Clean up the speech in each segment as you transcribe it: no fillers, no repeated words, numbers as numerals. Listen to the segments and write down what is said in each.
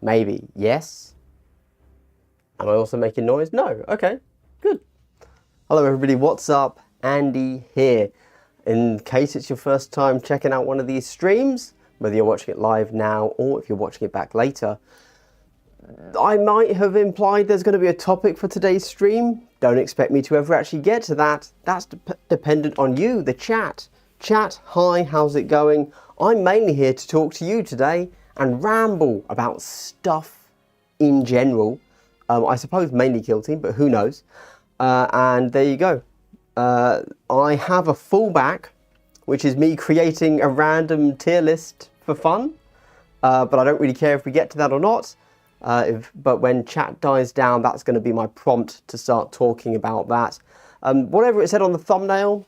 Maybe. Yes. Am I also making noise? No. Okay. Good. Hello everybody. What's up? Andy here. In case it's your first time checking out one of these streams, whether you're watching it live now or if you're watching it back later, I might have implied there's going to be a topic for today's stream. Don't expect me to ever actually get to that. That's dependent on you, the chat. Chat, hi, how's it going? I'm mainly here to talk to you today and ramble about stuff in general. I suppose mainly Kill Team, but who knows? And there you go. I have a fallback, which is me creating a random tier list for fun. But I don't really care if we get to that or not. But when chat dies down, that's going to be my prompt to start talking about that. Whatever it said on the thumbnail,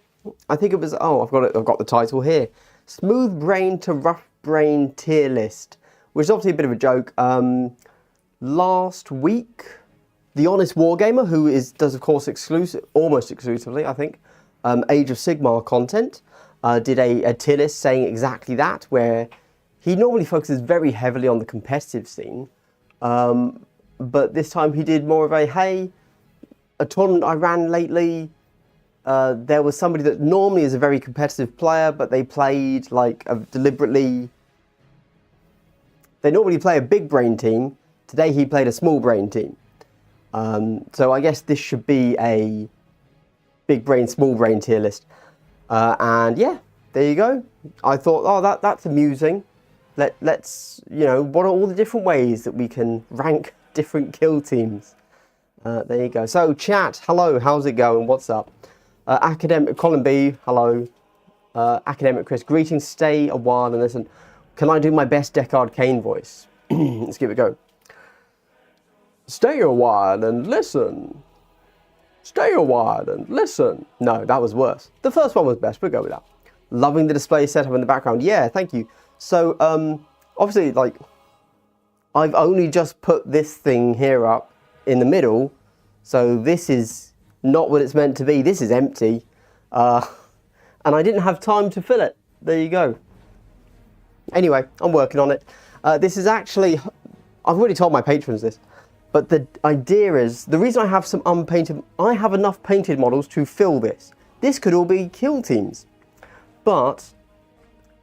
I think it was, oh, I've got the title here. Smooth Brain to Rough Brain Tier List, which is obviously a bit of a joke. Last week, the Honest Wargamer, who does of course almost exclusively, I think, Age of Sigmar content, did a tier list saying exactly that, where he normally focuses very heavily on the competitive scene. But this time he did more of a tournament I ran lately. There was somebody that normally is a very competitive player, but they played like deliberately. They normally play a big brain team. Today he played a small brain team. So I guess this should be a big brain, small brain tier list. And yeah, there you go. I thought, oh, that's amusing. Let's, you know, what are all the different ways that we can rank different kill teams? There you go. So chat, hello, how's it going? What's up? Academic Colin B, hello. Academic Chris, greetings, stay a while and listen. Can I do my best Deckard Cain voice? Let's give it a go. Stay a while and listen. Stay a while and listen. No, that was worse. The first one was best, we'll go with that. Loving the display setup in the background. Yeah, thank you. So, obviously, like, I've only just put this thing here up in the middle. So this is not what it's meant to be. This is empty. And I didn't have time to fill it. There you go. Anyway, I'm working on it. This is actually, I've already told my patrons this, but the idea is, the reason I have some unpainted, I have enough painted models to fill this. This could all be kill teams, but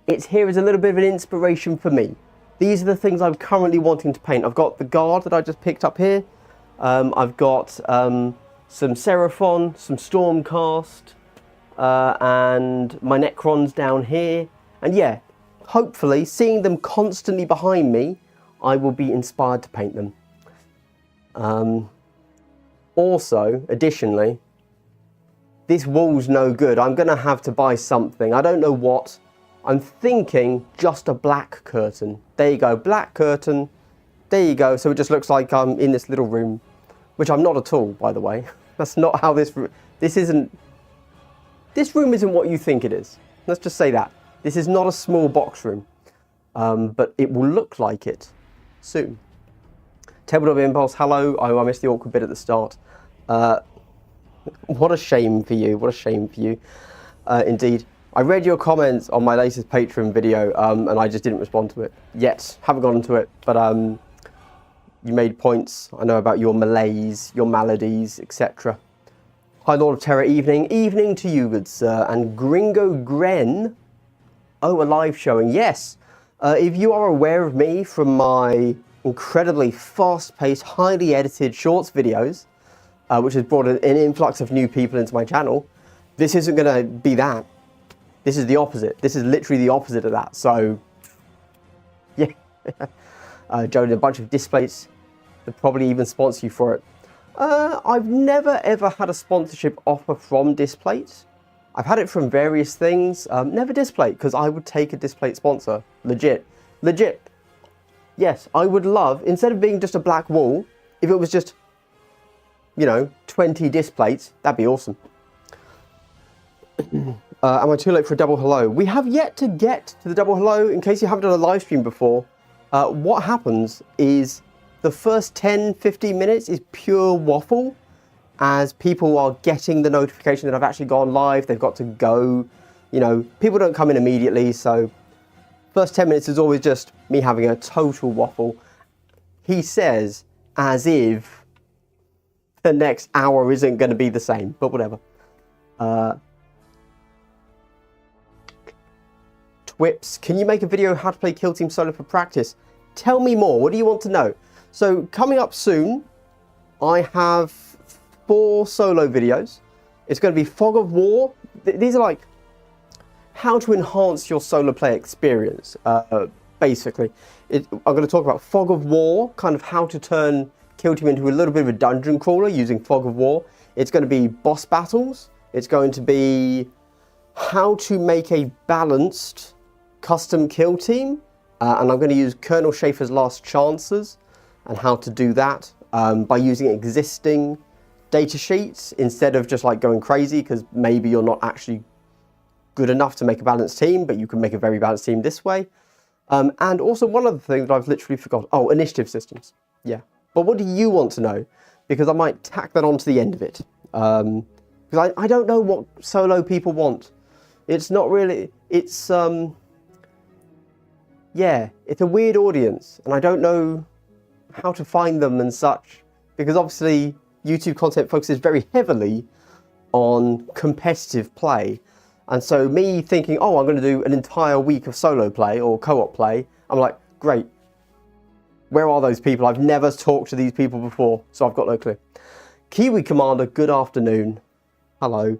it's here as a little bit of an inspiration for me. These are the things I'm currently wanting to paint. I've got the guard that I just picked up here. I've got some Seraphon, some Stormcast, and my Necrons down here. And yeah, hopefully, seeing them constantly behind me, I will be inspired to paint them. Also, additionally, this wall's no good. I'm going to have to buy something. I don't know what. I'm thinking just a black curtain. There you go, black curtain. There you go. So it just looks like I'm in this little room, which I'm not at all, by the way. That's not how this room isn't what you think it is. Let's just say that. This is not a small box room, but it will look like it soon. Tabletop Impulse, hello. Oh, I missed the awkward bit at the start. What a shame for you. What a shame for you. Indeed. I read your comments on my latest Patreon video, and I just didn't respond to it yet. Haven't gotten to it, but you made points. I know about your malaise, your maladies, etc. Hi, Lord of Terror, evening. Evening to you, good sir. And Gringo Gren. Oh, a live showing. Yes. If you are aware of me from my incredibly fast-paced, highly edited shorts videos, which has brought an influx of new people into my channel, this isn't going to be that. This is the opposite. This is literally the opposite of that. So, yeah. Joe did a bunch of displays. They'll probably even sponsor you for it. I've never ever had a sponsorship offer from Displate. I've had it from various things. Never Displate, because I would take a Displate sponsor. Legit. Legit. Yes, I would love, instead of being just a black wall, if it was just, you know, 20 Displates, that'd be awesome. Am I too late for a double hello? We have yet to get to the double hello. In case you haven't done a live stream before, what happens is the first 10-15 minutes is pure waffle as people are getting the notification that I've actually gone live. They've got to go, you know, people don't come in immediately. So first 10 minutes is always just me having a total waffle. he says as if the next hour isn't going to be the same, but whatever. Twips, can you make a video how to play Kill Team Solo for practice? Tell me more. What do you want to know? So coming up soon, I have 4 solo videos. It's going to be Fog of War. These are like how to enhance your solo play experience, basically. I'm going to talk about Fog of War, kind of how to turn Kill Team into a little bit of a dungeon crawler using Fog of War. It's going to be boss battles. It's going to be how to make a balanced custom kill team. And I'm going to use Colonel Schaefer's Last Chances and how to do that by using existing data sheets instead of just like going crazy, because maybe you're not actually good enough to make a balanced team, but you can make a very balanced team this way. And also one other thing that I've literally forgot. Oh, initiative systems. Yeah. But what do you want to know? Because I might tack that on to the end of it. Because I don't know what solo people want. It's not really, it's, yeah, it's a weird audience, and I don't know how to find them and such, because obviously YouTube content focuses very heavily on competitive play. And so me thinking, oh, I'm going to do an entire week of solo play or co-op play, I'm like, great. Where are those people? I've never talked to these people before, so I've got no clue. Kiwi Commander, good afternoon. Hello.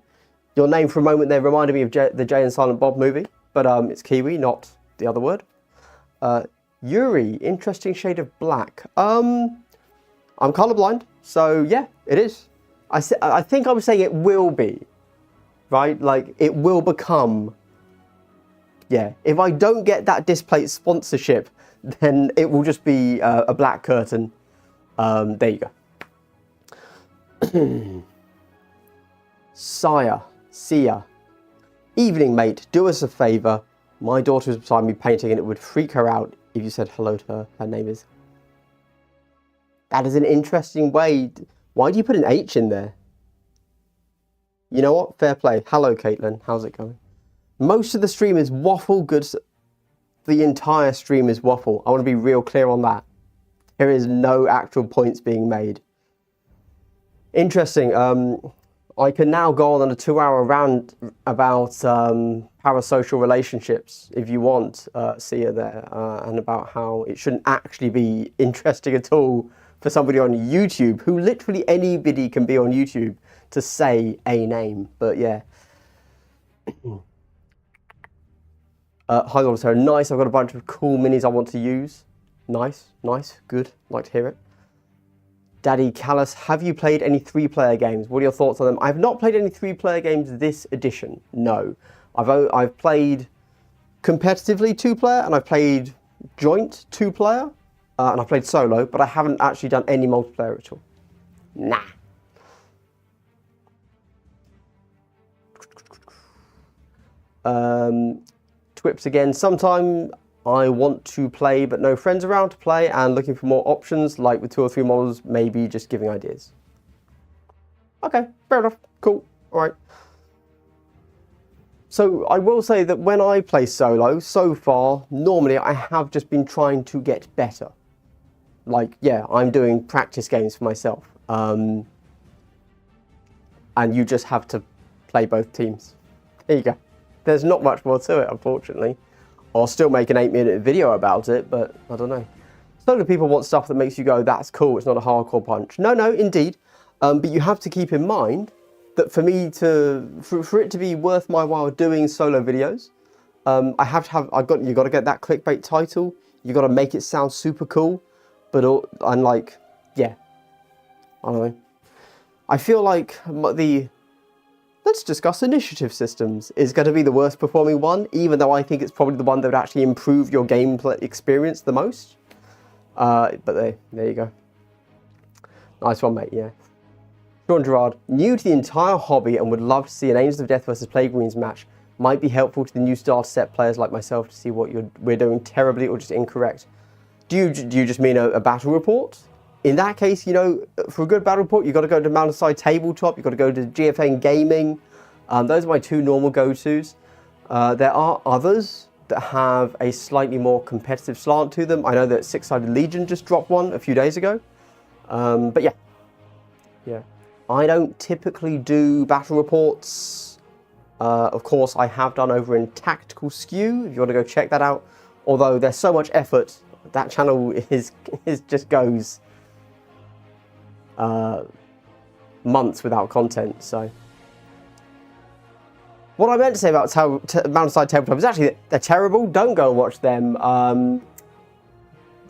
Your name for a moment there reminded me of the Jay and Silent Bob movie, but it's Kiwi, not the other word. Yuri, interesting shade of black. I'm colorblind, so yeah, it is. I think I was saying it will be, right? Like, it will become, yeah. If I don't get that Displate sponsorship, then it will just be a black curtain. There you go. Sia. Evening, mate. Do us a favour. My daughter is beside me painting, and it would freak her out if you said hello to her. Her name is... That is an interesting way. Why do you put an H in there? You know what? Fair play. Hello, Caitlin. How's it going? Most of the stream is waffle. Good. The entire stream is waffle. I want to be real clear on that. There is no actual points being made. Interesting. I can now go on a 2-hour rant about parasocial relationships, if you want, Sia there, and about how it shouldn't actually be interesting at all for somebody on YouTube, who literally anybody can be on YouTube, to say a name. But yeah. Hi, Lord, nice. I've got a bunch of cool minis I want to use. Nice, good. Like to hear it. Daddy Callus, have you played any 3-player games? What are your thoughts on them? I've not played any 3-player games this edition, no. I've played competitively 2-player, and I've played joint 2-player, and I've played solo, but I haven't actually done any multiplayer at all. Nah. Twips again, sometime I want to play, but no friends around to play, and looking for more options, like with 2 or 3 models, maybe just giving ideas. Okay, fair enough. Cool. All right. So I will say that when I play solo, so far, normally I have just been trying to get better. Like, yeah, I'm doing practice games for myself. And you just have to play both teams. There you go. There's not much more to it, unfortunately. I'll still make an 8-minute video about it, but I don't know. Solo people want stuff that makes you go, that's cool, it's not a hardcore punch. No, indeed. But you have to keep in mind that for me to, for it to be worth my while doing solo videos, I have to have, you got to get that clickbait title. You got to make it sound super cool. But I'm like, yeah, I don't know. I feel like let's discuss initiative systems is going to be the worst performing one, even though I think it's probably the one that would actually improve your gameplay experience the most. But there you go. Nice one, mate, yeah. Sean Gerard, new to the entire hobby and would love to see an Angels of Death versus Plague Marines match. Might be helpful to the new start set players like myself to see what we're doing terribly or just incorrect. Do you just mean a battle report? In that case, you know, for a good battle report, you've got to go to Mountainside Tabletop, you've got to go to GFN Gaming. Those are my 2 normal go-tos. There are others, that have a slightly more competitive slant to them. I know that Six-Sided Legion just dropped one a few days ago. But yeah. I don't typically do battle reports. Of course, I have done over in Tactical Skew, if you want to go check that out. Although there's so much effort, that channel is just goes months without content, so. What I meant to say about Mountainside Tabletop is actually that they're terrible. Don't go watch them.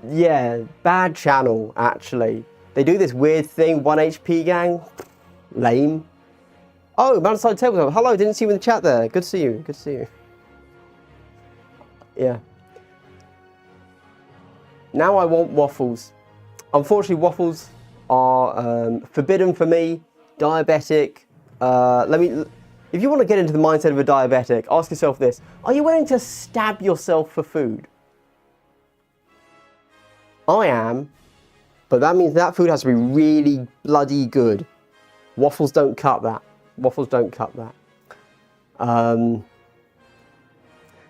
Yeah, bad channel, actually. They do this weird thing, 1 HP gang. Lame. Oh, Mountainside Tabletop. Hello, didn't see you in the chat there. Good to see you. Good to see you. Yeah. Now I want waffles. Unfortunately, waffles are forbidden for me. Diabetic. If you want to get into the mindset of a diabetic, ask yourself this. Are you willing to stab yourself for food? I am, but that means that food has to be really bloody good. Waffles don't cut that. Waffles don't cut that.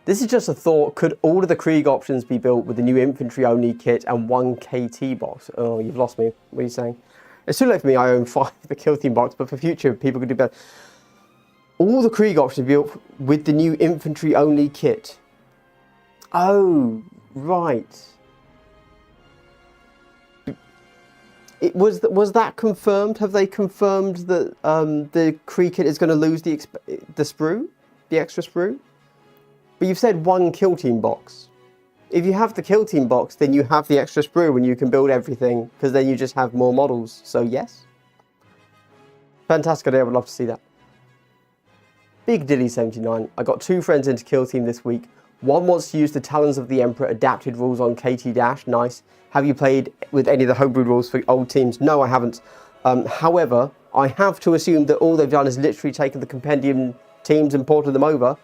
This is just a thought. Could all of the Krieg options be built with the new infantry only kit and 1 KT box? Oh, you've lost me. What are you saying? It's too late for me. I own 5 the kill team box, but for future, people could do better. All the Krieg options built with the new infantry only kit. Oh, right. Was that confirmed? Have they confirmed that the Krieg kit is going to lose the sprue, the extra sprue? But you've said 1 kill team box. If you have the kill team box, then you have the extra sprue and you can build everything, because then you just have more models. So yes. Fantastic idea. I would love to see that. Big Dilly 79. I got 2 friends into Kill Team this week. One wants to use the Talons of the Emperor adapted rules on KT Dash. Nice. Have you played with any of the homebrewed rules for old teams? No, I haven't. However, I have to assume that all they've done is literally taken the compendium teams and ported them over.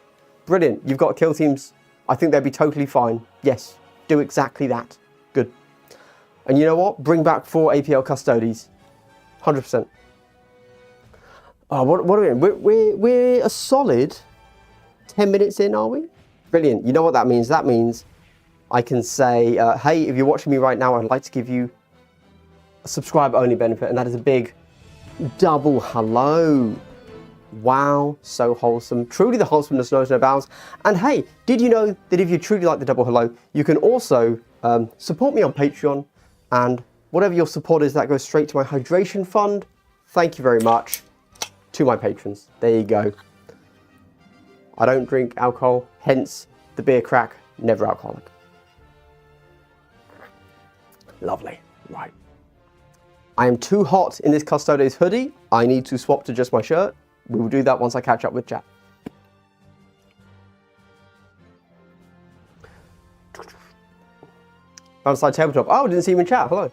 Brilliant. You've got Kill Teams. I think they'd be totally fine. Yes, do exactly that. Good. And you know what? Bring back 4 APL Custodes. 100%. Oh, what are we in? We're a solid 10 minutes in, are we? Brilliant. You know what that means? That means I can say, hey, if you're watching me right now, I'd like to give you a subscribe-only benefit, and that is a big double hello. Wow, so wholesome. Truly the wholesomeness knows no bounds. And hey, did you know that if you truly like the double hello, you can also support me on Patreon, and whatever your support is, that goes straight to my hydration fund. Thank you very much. To my patrons. There you go. I don't drink alcohol, hence the beer crack, never alcoholic. Lovely. Right. I am too hot in this Custodes hoodie. I need to swap to just my shirt. We will do that once I catch up with chat. Outside Tabletop. Oh, didn't see you in chat. Hello.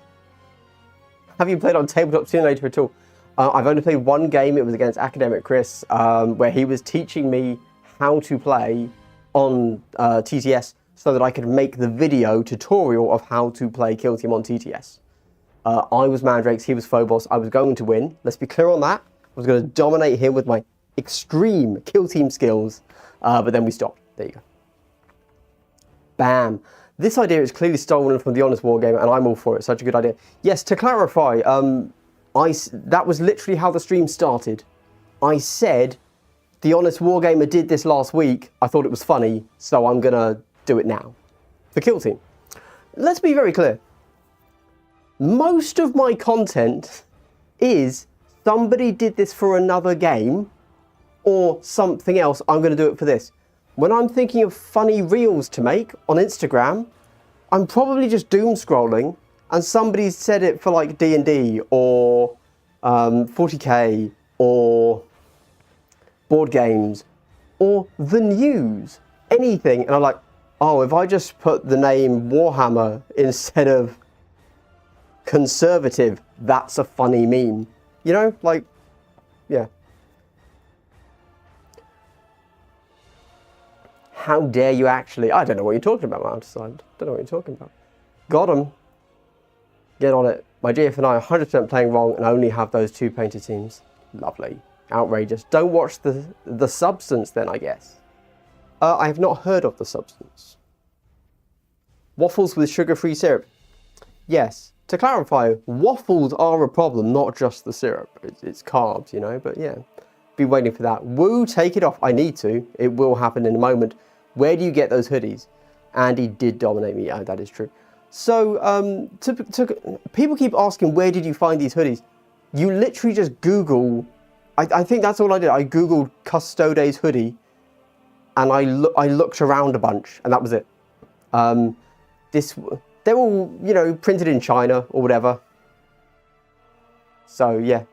Have you played on Tabletop Simulator at all? I've only played 1 game. It was against Academic Chris, where he was teaching me how to play on TTS so that I could make the video tutorial of how to play Kill Team on TTS. I was Mandrakes, he was Phobos. I was going to win. Let's be clear on that. I was going to dominate him with my extreme Kill Team skills, but then we stopped. There you go. Bam. This idea is clearly stolen from The Honest Wargamer, and I'm all for it. Such a good idea. Yes, to clarify, that was literally how the stream started. I said, The Honest Wargamer did this last week. I thought it was funny, so I'm going to do it now. The Kill Team. Let's be very clear. Most of my content is somebody did this for another game or something else. I'm going to do it for this. When I'm thinking of funny reels to make on Instagram, I'm probably just doom scrolling and somebody said it for like D&D or 40k or board games or the news, anything. And I'm like, oh, if I just put the name Warhammer instead of conservative, that's a funny meme. You know, like, yeah. How dare you actually? I don't know what you're talking about, Mountainside. Don't know what you're talking about. Got him. Get on it. My GF and I are 100% playing wrong and only have those 2 painted teams. Lovely. Outrageous. Don't watch the substance then, I guess. I have not heard of the substance. Waffles with sugar-free syrup. Yes. To clarify, waffles are a problem, not just the syrup. It's carbs, you know, but yeah. Be waiting for that. Woo, take it off. I need to. It will happen in a moment. Where do you get those hoodies? Andy did dominate me. Yeah, that is true. So, people keep asking, where did you find these hoodies? You literally just Google. I think that's all I did. I Googled Custodes hoodie, and I looked around a bunch, and that was it. They're all, you know, printed in China or whatever. So, yeah.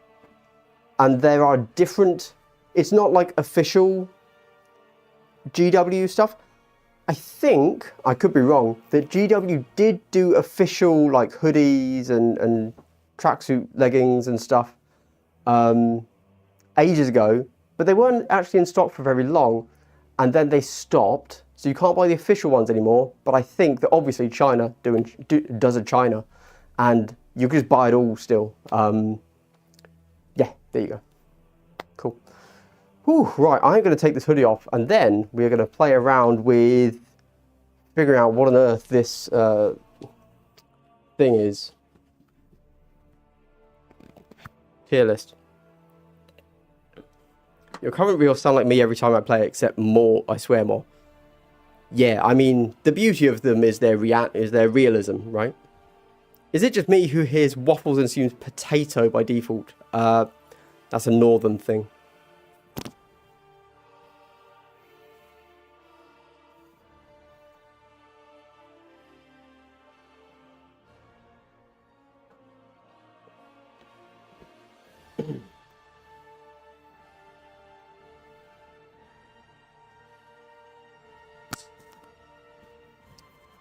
And there are different... It's not like official GW stuff. I think, I could be wrong, that GW did do official, like, hoodies and tracksuit leggings and stuff ages ago. But they weren't actually in stock for very long. And then they stopped. So you can't buy the official ones anymore, but I think that obviously China does a China, and you can just buy it all still. Yeah, there you go. Cool. Whew, right, I'm going to take this hoodie off, and then we're going to play around with figuring out what on earth this thing is. Tier list. Your current reels sound like me every time I play, except more, I swear more. Yeah, I mean, the beauty of them is their realism, right? Is it just me who hears waffles and assumes potato by default? That's a northern thing.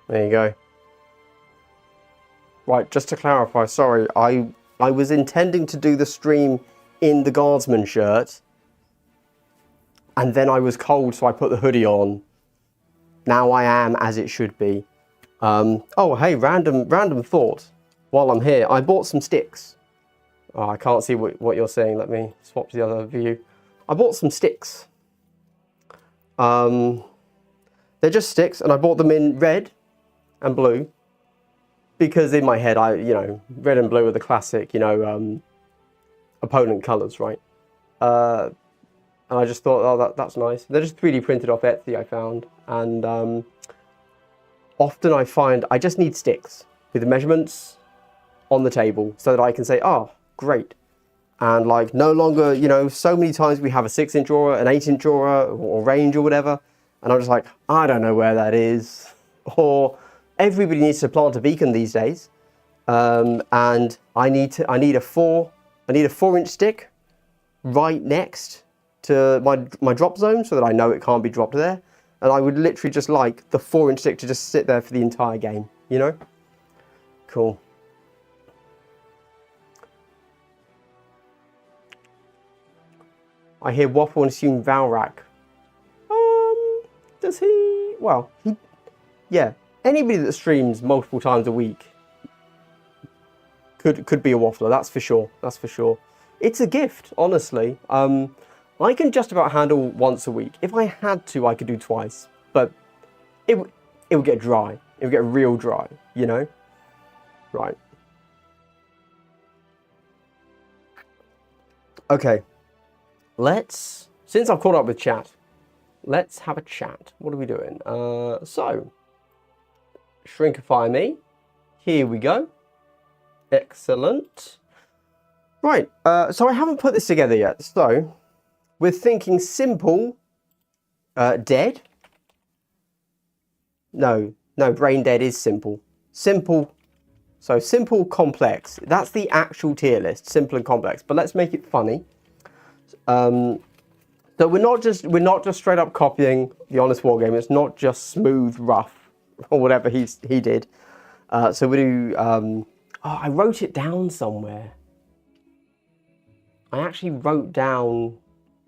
There you go. Right, just to clarify, sorry, I was intending to do the stream in the guardsman shirt, and then I was cold, so I put the hoodie on. Now I am as it should be. Oh, hey, random thought. While I'm here, I bought some sticks. Oh, I can't see what you're saying. Let me swap to the other view. I bought some sticks. They're just sticks, and I bought them in red and blue, because in my head, you know, red and blue are the classic, you know, opponent colours, right? And I just thought, oh, that's nice. They're just 3D printed off Etsy, I found, and often I find I just need sticks with the measurements on the table so that I can say, oh, great. And like, no longer, you know, so many times we have a 6-inch aura, an 8-inch aura, or range or whatever, and I'm just like, I don't know where that is, or everybody needs to plant a beacon these days, and I need a 4-inch stick right next to my drop zone so that I know it can't be dropped there, and I would literally just like the 4-inch stick to just sit there for the entire game, you know? Cool. I hear Waffle and assume Valrak. Does he? Well, yeah. Anybody that streams multiple times a week could be a waffler, that's for sure. That's for sure. It's a gift, honestly. I can just about handle once a week. If I had to, I could do twice, but it would get dry. It would get real dry, you know? Right. Okay. Since I've caught up with chat, let's have a chat. What are we doing? So, Shrinkify me. Here we go. Excellent. Right, so I haven't put this together yet. So, we're thinking simple, dead. No, brain dead is simple. Simple, so simple, complex. That's the actual tier list, simple and complex. But let's make it funny. So we're not just straight up copying the Honest Wargaming. It's not just smooth, rough, or whatever he did. So we do. Oh, I wrote it down somewhere. I actually wrote down.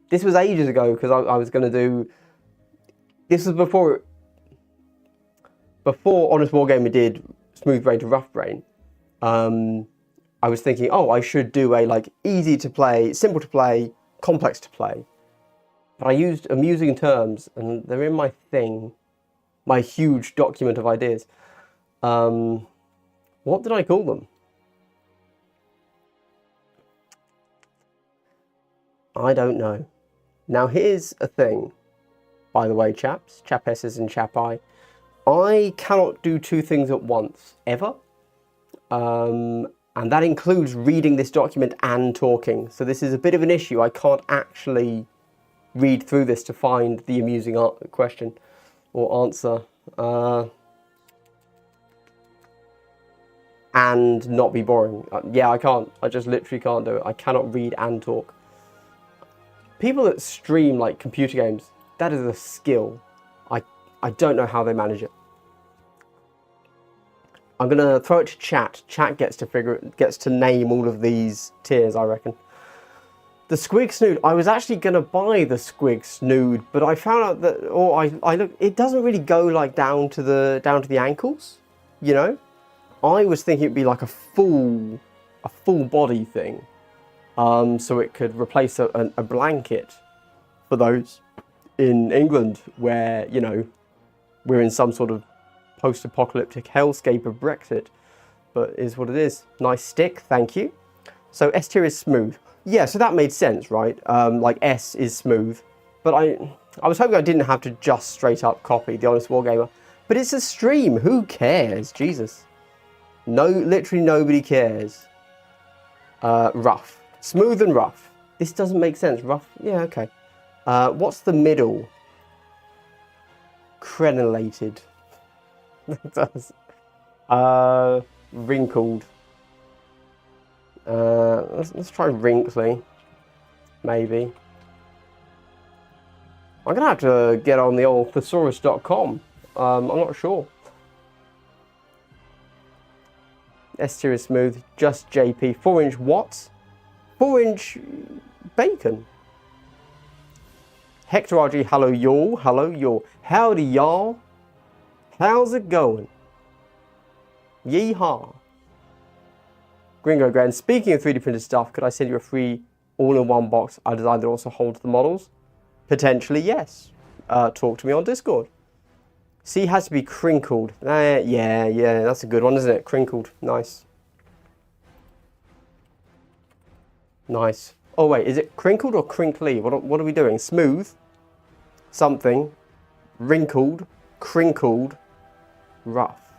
This was ages ago because I was going to do. This was before Honest Wargamer did Smooth Brain to Rough Brain. I was thinking, oh, I should do a like easy to play, simple to play, complex to play. but I used amusing terms, and they're in my thing, my huge document of ideas. What did I call them? I don't know. Now here's a thing, by the way, chaps, chapesses and chapai. I cannot do two things at once, ever. And that includes reading this document and talking. So this is a bit of an issue. I can't actually read through this to find the amusing question or answer. And not be boring. Yeah, I can't. I just literally can't do it. I cannot read and talk. People that stream like computer games, that is a skill. I don't know how they manage it. I'm gonna throw it to chat. Chat gets to name all of these tiers, I reckon. The squig snood. I was actually gonna buy the squig snood, but I found out that, I look. It doesn't really go like down to the ankles, you know. I was thinking it'd be like a full body thing, so it could replace a blanket for those in England where, you know, we're in some sort of post-apocalyptic hellscape of Brexit, but it is what it is. Nice stick, thank you. So S tier is smooth. Yeah, so that made sense, right? Like S is smooth, but I was hoping I didn't have to just straight up copy The Honest Wargamer, but it's a stream, who cares? Jesus. No, literally nobody cares. Rough. Smooth and rough. This doesn't make sense. Rough, yeah, okay. What's the middle? Crenellated. That does. Wrinkled. Let's try wrinkly. Maybe. I'm gonna have to get on the old thesaurus.com. I'm not sure. S tier is smooth. Just JP. 4-inch what? 4-inch bacon. Hector RG, hello y'all. Hello y'all. Howdy y'all. How's it going? Yeehaw. Gringo Grand, speaking of 3D printed stuff, could I send you a free all-in-one box I designed that also holds the models? Potentially, yes. Talk to me on Discord. C has to be crinkled. Yeah, that's a good one, isn't it? Crinkled. Nice. Nice. Oh, wait, is it crinkled or crinkly? What are we doing? Smooth. Something. Wrinkled. Crinkled. Rough.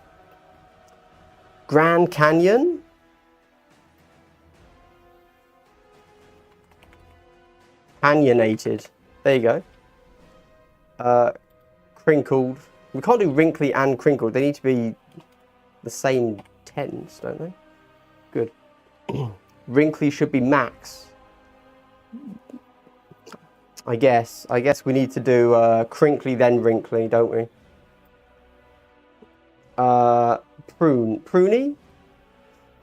Grand Canyon. Canyonated. There you go. Crinkled. We can't do wrinkly and crinkled. They need to be the same tense, don't they? Good. Wrinkly should be max. I guess we need to do crinkly then wrinkly, don't we? Pruny?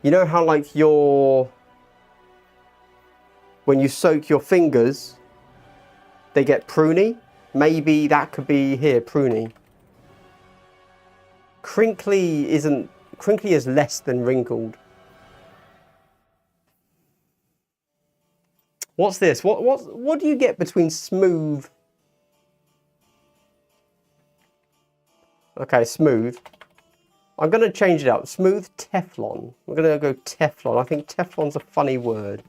You know how like when you soak your fingers, they get pruny? Maybe that could be here, pruny. Crinkly is less than wrinkled. What's this? What do you get between smooth? Okay, smooth. I'm going to change it up. Smooth Teflon. We're going to go Teflon. I think Teflon's a funny word.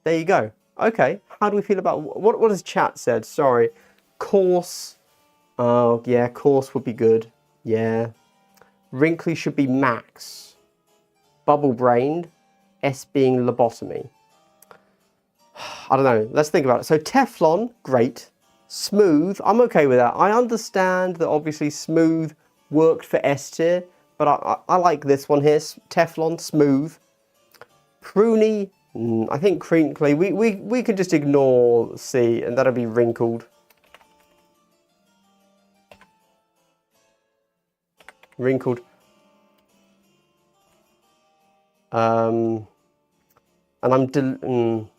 There you go. Okay. How do we feel about... What has chat said? Sorry. Coarse. Oh, yeah. Coarse would be good. Yeah. Wrinkly should be max. Bubble-brained. S being lobotomy. I don't know. Let's think about it. So Teflon, great. Smooth, I'm okay with that. I understand that obviously smooth worked for S tier, but I like this one here. Teflon, smooth. Pruny, I think crinkly. We could just ignore C and that'll be wrinkled. Wrinkled. And I'm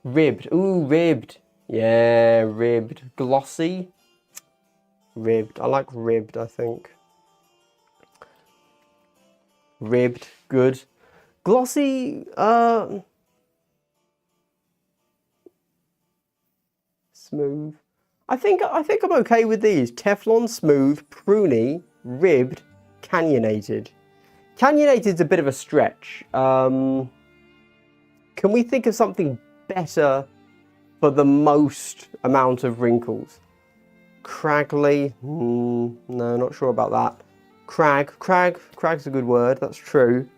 ribbed. Ooh, ribbed. Yeah, ribbed. Glossy. Ribbed. I like ribbed, I think. Ribbed. Good. Glossy. smooth. I think I'm okay with these. Teflon, smooth, pruny, ribbed, canyonnated. Canyonnated's a bit of a stretch. Can we think of something better for the most amount of wrinkles? Craggly? No, not sure about that. Crag's a good word, that's true.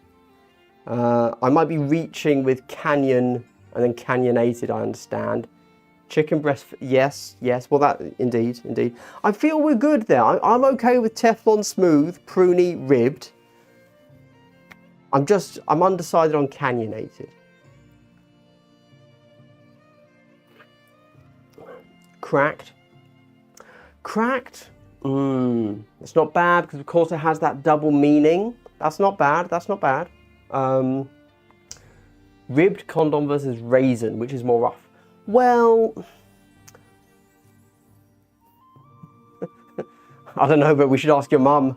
I might be reaching with canyon and then canyonnated, I understand. Chicken breast, yes, well that, indeed. I feel we're good there. I'm okay with Teflon, smooth, pruny, ribbed. I'm undecided on canyonnated. Cracked. It's not bad because of course it has that double meaning. That's not bad. Ribbed, condom versus raisin, which is more rough. Well, I don't know, but we should ask your mum.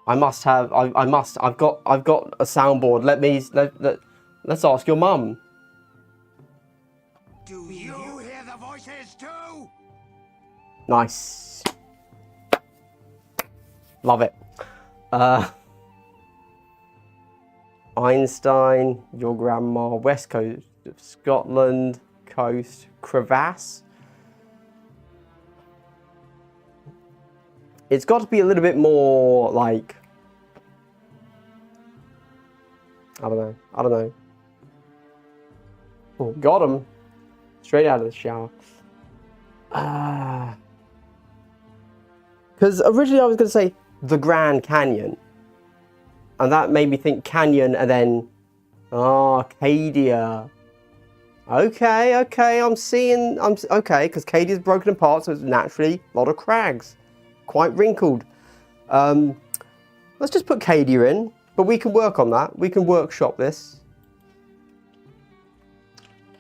I've got a soundboard. Let's ask your mum. Do you hear the voices too? Nice. Love it. Einstein, your grandma, west coast of Scotland, coast, crevasse. It's got to be a little bit more like, I don't know. Oh, got him. Straight out of the shower. Because originally I was going to say the Grand Canyon. And that made me think canyon and then Arcadia. Okay, okay, because Cadia's broken apart, so it's naturally a lot of crags. Quite wrinkled. Let's just put Cadia in, but we can work on that. We can workshop this.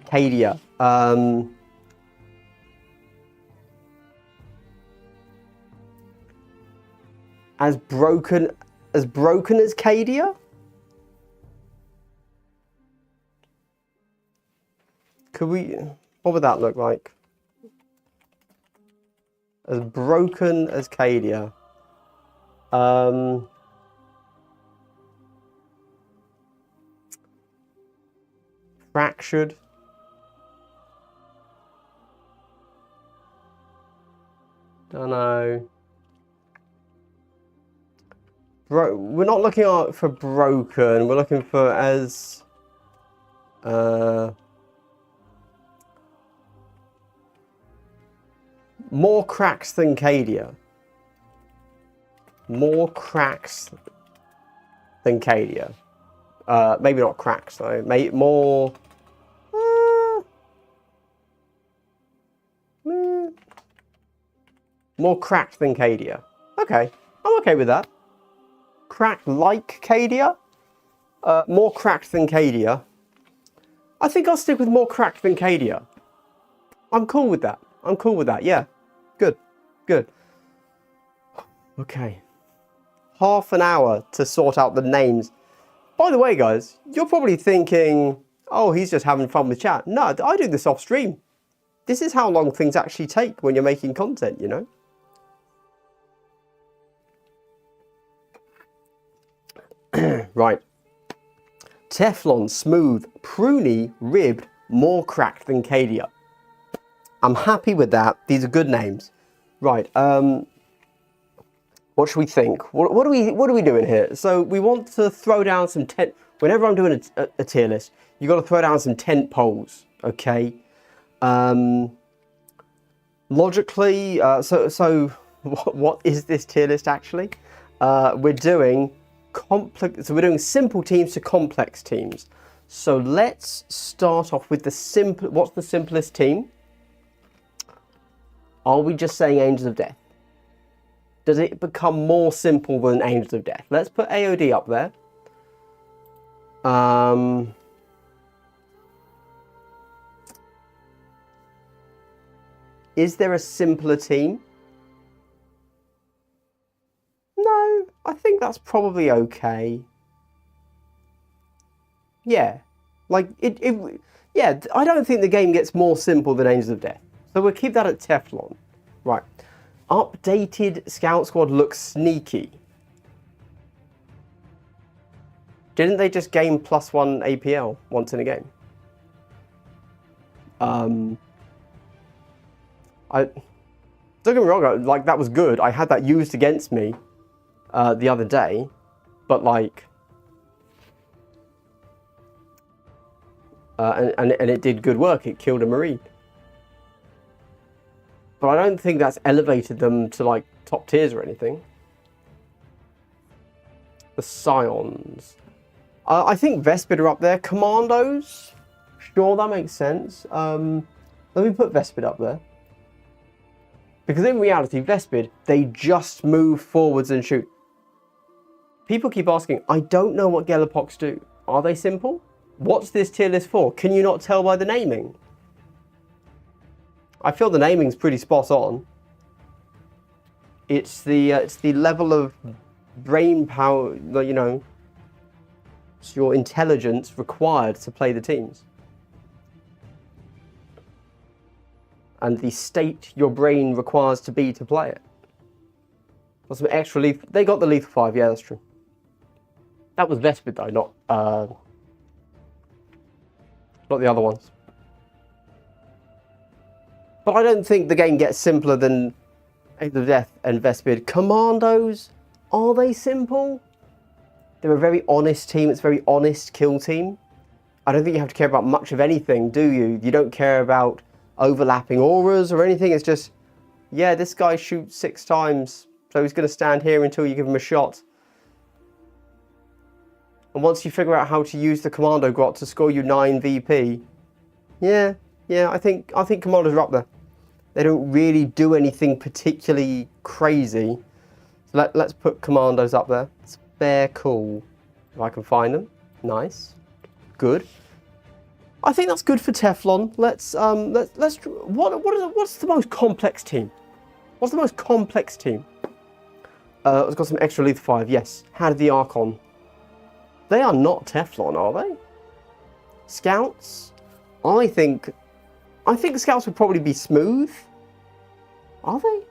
Cadia. As broken as Cadia? Could we, what would that look like? As broken as Cadia. Fractured. Don't know. We're not looking for broken. We're looking for as more cracks than Cadia. More cracks than Cadia. Maybe not cracks though. More. More cracked than Cadia. Okay, I'm okay with that. Cracked like Cadia. More cracked than Cadia. I think I'll stick with more cracked than Cadia. I'm cool with that. Yeah. Good. Okay. Half an hour to sort out the names. By the way, guys, you're probably thinking, oh, he's just having fun with chat. No, I do this off stream. This is how long things actually take when you're making content, you know? Right. Teflon, smooth, pruny, ribbed, more cracked than Cadia. I'm happy with that. These are good names. Right. What should we think? What are we doing here? So we want to throw down some tent. Whenever I'm doing a tier list, you got to throw down some tent poles. Okay. Logically, so what is this tier list actually? We're doing complex. So we're doing simple teams to complex teams. So let's start off with the simple. What's the simplest team? Are we just saying Angels of Death? Does it become more simple than Angels of Death? Let's put AOD up there. Is there a simpler team? No, I think that's probably okay. Yeah, like Yeah, I don't think the game gets more simple than Angels of Death. So we'll keep that at Teflon. Right. Updated Scout Squad looks sneaky. Didn't they just gain +1 APL once in a game? Don't get me wrong, like, that was good. I had that used against me the other day, but like, and it did good work. It killed a Marine. But I don't think that's elevated them to like top tiers or anything. The Scions. I think Vespid are up there. Commandos? Sure, that makes sense. Let me put Vespid up there. Because in reality, Vespid, they just move forwards and shoot. People keep asking, I don't know what Gelapox do. Are they simple? What's this tier list for? Can you not tell by the naming? I feel the naming's pretty spot on. It's the level of brain power, you know, it's your intelligence required to play the teams. And the state your brain requires to be to play it. Got some extra lethal. They got the lethal 5, yeah, that's true. That was Vespid though, not the other ones. But I don't think the game gets simpler than Angels of Death and Vespid. Commandos, are they simple? They're a very honest team. It's a very honest kill team. I don't think you have to care about much of anything, do you? You don't care about overlapping auras or anything. It's just, yeah, this guy shoots 6 times, so he's going to stand here until you give him a shot. And once you figure out how to use the Commando Grot to score you 9 VP, yeah, I think Commandos are up there. They don't really do anything particularly crazy. So let's put Commandos up there. It's fair cool. If I can find them. Nice. Good. I think that's good for Teflon. What's the most complex team? What's the most complex team? It's got some extra lethal 5, yes. How did the Archon? They are not Teflon, are they? Scouts? I think the Scouts would probably be smooth. Are they?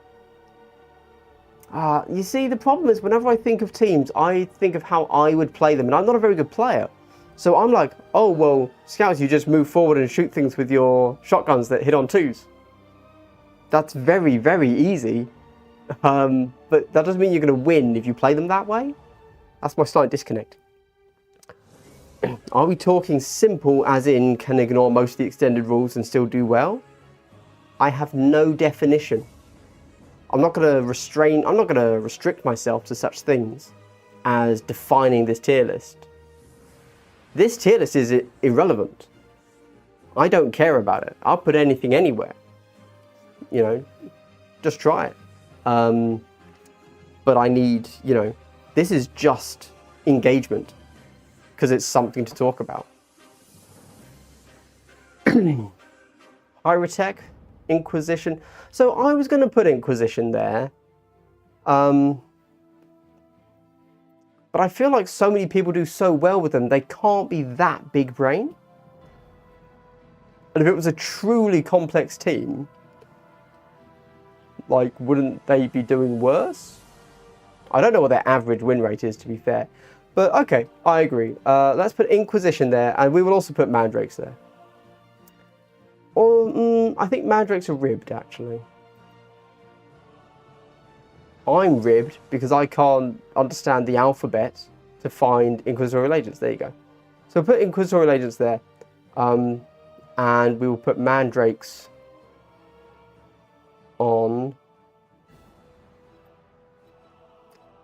You see, the problem is whenever I think of teams, I think of how I would play them, and I'm not a very good player. So I'm like, oh, well, Scouts, you just move forward and shoot things with your shotguns that hit on 2s. That's very, very easy. But that doesn't mean you're going to win if you play them that way. That's my slight disconnect. Are we talking simple as in can ignore most of the extended rules and still do well? I have no definition. I'm not going to restrict myself to such things as defining this tier list. This tier list is irrelevant. I don't care about it. I'll put anything anywhere. You know, just try it. But I need, you know, this is just engagement because it's something to talk about. Hyrotech, Inquisition. So I was going to put Inquisition there. But I feel like so many people do so well with them, they can't be that big brain. And if it was a truly complex team, like, wouldn't they be doing worse? I don't know what their average win rate is, to be fair. But okay, I agree. Let's put Inquisition there, and we will also put Mandrakes there. Or, I think Mandrakes are ribbed, actually. I'm ribbed because I can't understand the alphabet to find Inquisitorial Agents. There you go. So we'll put Inquisitorial Agents there. And we will put Mandrakes on.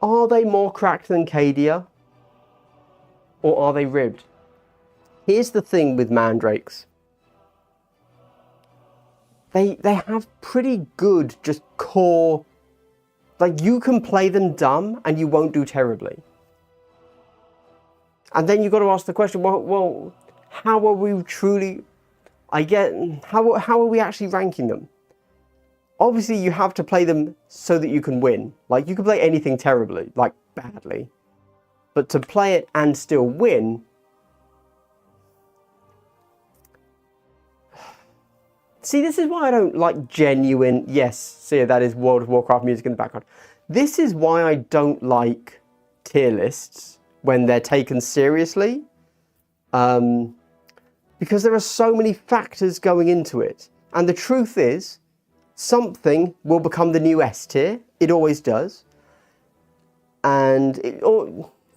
Are they more cracked than Cadia? Or are they ribbed? Here's the thing with Mandrakes. They have pretty good just core. Like, you can play them dumb and you won't do terribly. And then you've got to ask the question, well, how are we truly, how are we actually ranking them? Obviously, you have to play them so that you can win. Like, you can play anything terribly, like badly. But to play it and still win, See, this is why I don't like genuine... Yes, see, that is World of Warcraft music in the background. This is why I don't like tier lists when they're taken seriously. Because there are so many factors going into it. And the truth is, something will become the new S tier. It always does. And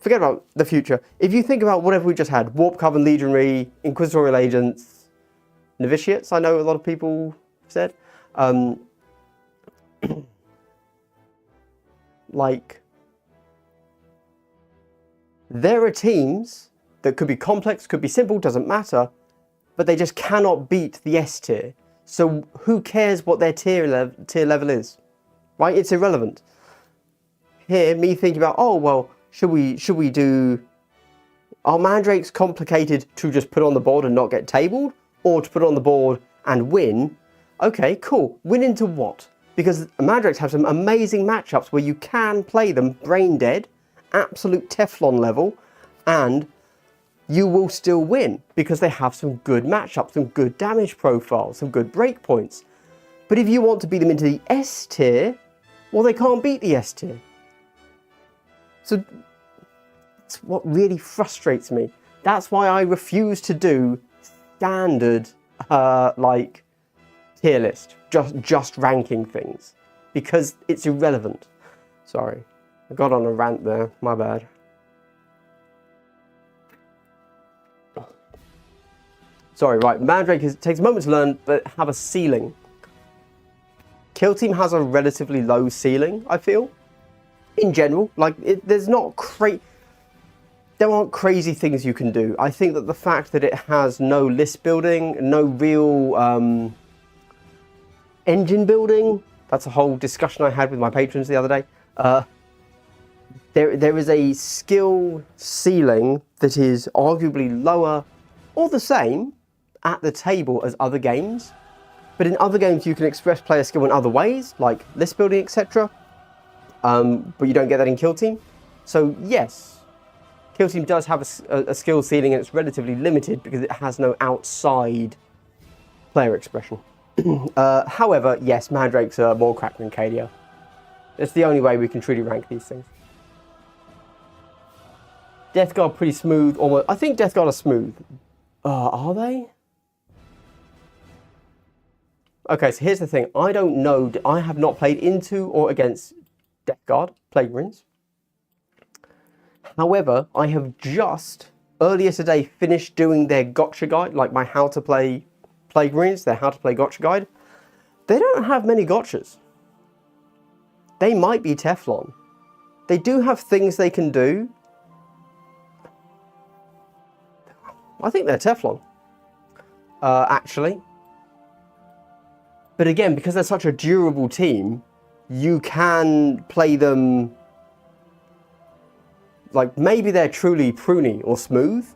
forget about the future. If you think about whatever we just had, Warp Coven, Legionary, Inquisitorial Agents, Novitiates, I know a lot of people said. Like, there are teams that could be complex, could be simple, doesn't matter, but they just cannot beat the S tier. So who cares what their tier level is, right? It's irrelevant. Here, me thinking about, oh well, should we do? Are mandrakes complicated to just put on the board and not get tabled, or to put on the board and win? Okay, cool. Win into what? Because mandrakes have some amazing matchups where you can play them brain dead, absolute Teflon level, and you will still win because they have some good matchups, some good damage profiles, some good breakpoints. But if you want to beat them into the S tier, well, they can't beat the S tier. So that's what really frustrates me. That's why I refuse to do standard like tier list, just ranking things, because it's irrelevant. Sorry, I got on a rant there, my bad. Sorry, right, Mandrake takes a moment to learn, but have a ceiling. Kill Team has a relatively low ceiling, I feel. In general, like, there aren't crazy things you can do. I think that the fact that it has no list building, no real engine building, that's a whole discussion I had with my patrons the other day. There is a skill ceiling that is arguably lower or the same at the table as other games, but in other games you can express player skill in other ways, like list building, etc. But you don't get that in Kill Team. So yes, Kill Team does have a skill ceiling, and it's relatively limited because it has no outside player expression. However, yes, Mandrakes are more cracked than KDR. It's the only way we can truly rank these things. Death Guard pretty smooth, almost. I think Death Guard are smooth. Are they? Okay, so here's the thing. I don't know. I have not played into or against Death Guard, Plague Marines. However, I have just, earlier today, finished doing their gotcha guide, like my how to play Plague Marines, their how to play gotcha guide. They don't have many gotchas. They might be Teflon. They do have things they can do. I think they're Teflon, actually. But again, because they're such a durable team, you can play them like maybe they're truly pruny or smooth,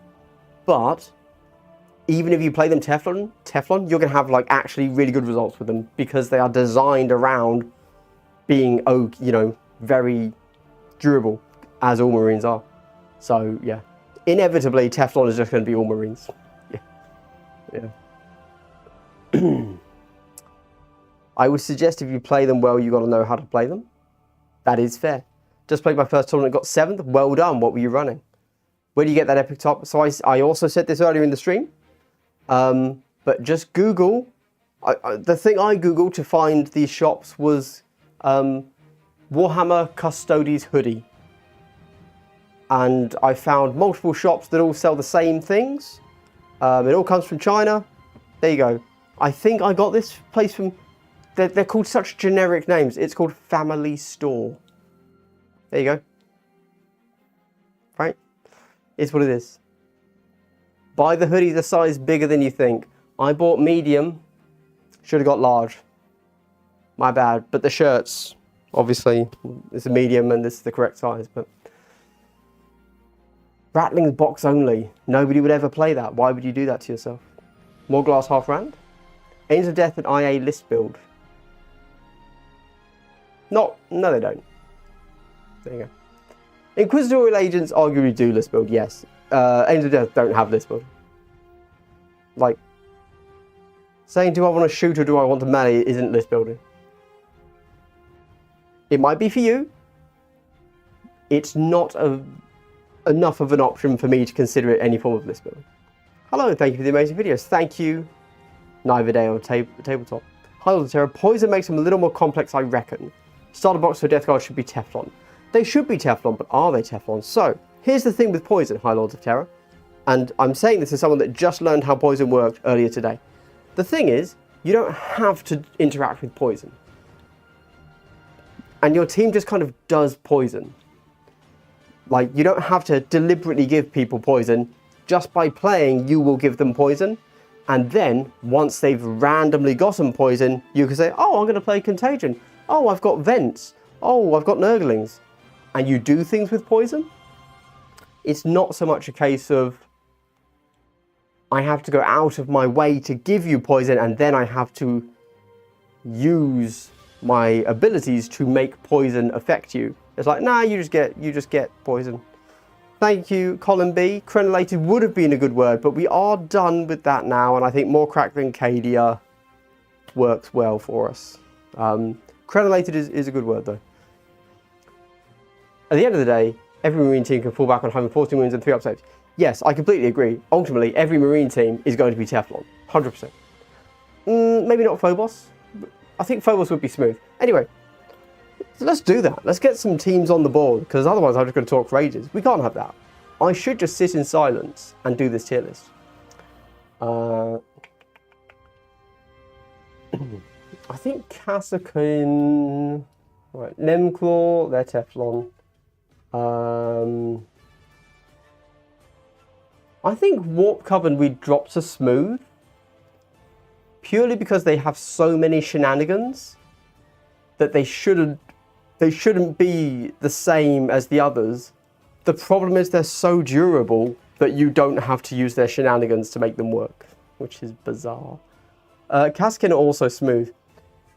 but even if you play them Teflon, you're going to have like actually really good results with them because they are designed around being, you know, very durable, as all Marines are. So yeah, inevitably Teflon is just going to be all Marines. Yeah. I would suggest if you play them well, you got to know how to play them. That is fair. Just played my first tournament, got 7th. Well done. What were you running? Where do you get that epic top? So I also said this earlier in the stream. But just Google. The thing I Googled to find these shops was Warhammer Custodes hoodie. And I found multiple shops that all sell the same things. It all comes from China. There you go. I think I got this place from... They're called such generic names. It's called Family Store. There you go. Right? It's what it is. Buy the hoodies a size bigger than you think. I bought medium. Should have got large. My bad. But the shirts, obviously, it's a medium and this is the correct size. But Rattling's box only. Nobody would ever play that. Why would you do that to yourself? More glass half rand. Angels of Death and IA list build. No, they don't. There you go. Inquisitorial Agents arguably do list build, yes. Angels of Death don't have list build. Like, Saying do I want to shoot or do I want to melee isn't list building. It might be for you. It's not enough of an option for me to consider it any form of list building. Hello, thank you for the amazing videos. Thank you, Neither Day or Tabletop. Hi, Lord of Terror. Poison makes them a little more complex, I reckon. Starter box for Death Guard should be Teflon. They should be Teflon, but are they Teflon? So, here's the thing with poison, High Lords of Terror. And I'm saying this as someone that just learned how poison worked earlier today. The thing is, you don't have to interact with poison. And your team just kind of does poison. Like, you don't have to deliberately give people poison. Just by playing, you will give them poison. And then, once they've randomly gotten poison, you can say, oh, I'm going to play Contagion. Oh, I've got Vents. Oh, I've got Nurglings. And you do things with poison. It's not so much a case of, I have to go out of my way to give you poison, and then I have to use my abilities to make poison affect you. It's like, nah, you just get poison. Thank you, Colin B. Crenellated would have been a good word, but we are done with that now, and I think more crack than Cadia works well for us. Crenellated is a good word, though. At the end of the day, every Marine team can fall back on having 14 wounds and 3 upsaves. Yes, I completely agree. Ultimately, every Marine team is going to be Teflon. 100%. Maybe not Phobos. I think Phobos would be smooth. Anyway, so let's do that. Let's get some teams on the board, because otherwise I'm just going to talk for ages. We can't have that. I should just sit in silence and do this tier list. I think Kassakin... Right, Nemclaw, they're Teflon. I think Warp Coven we drop to smooth. Purely because they have so many shenanigans that they shouldn't be the same as the others. The problem is they're so durable that you don't have to use their shenanigans to make them work, which is bizarre. Kassakin are also smooth.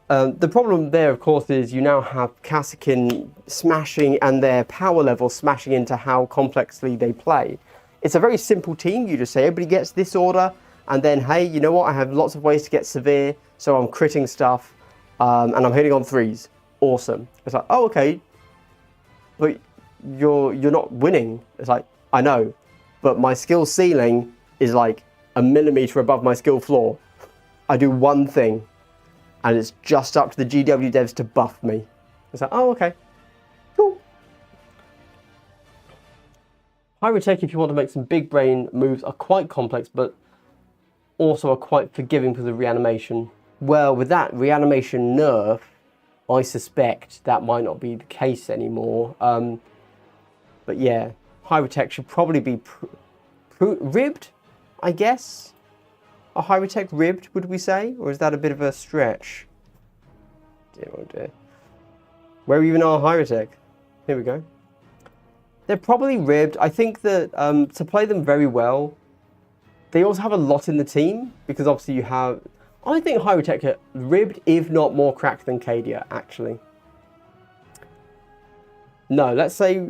The problem there, of course, is you now have Kassakin smashing and their power level smashing into how complexly they play. It's a very simple team. You just say everybody gets this order, and then, hey, you know what? I have lots of ways to get severe, so I'm critting stuff, and I'm hitting on 3s. Awesome. It's like, oh, okay, but you're not winning. It's like, I know, but my skill ceiling is like a millimeter above my skill floor. I do one thing, and it's just up to the GW devs to buff me. It's like, oh, okay, cool. Pyrotech, if you want to make some big brain moves, are quite complex, but also are quite forgiving for the reanimation. Well, with that reanimation nerf, I suspect that might not be the case anymore. But yeah, Pyrotech should probably be ribbed, I guess. A Pyrotech ribbed, would we say? Or is that a bit of a stretch? Dear, oh dear. Where even are Pyrotech? Here we go. They're probably ribbed. I think that to play them very well, they also have a lot in the team, because obviously you have... I think Pyrotech are ribbed, if not more cracked than Cadia, actually. No, let's say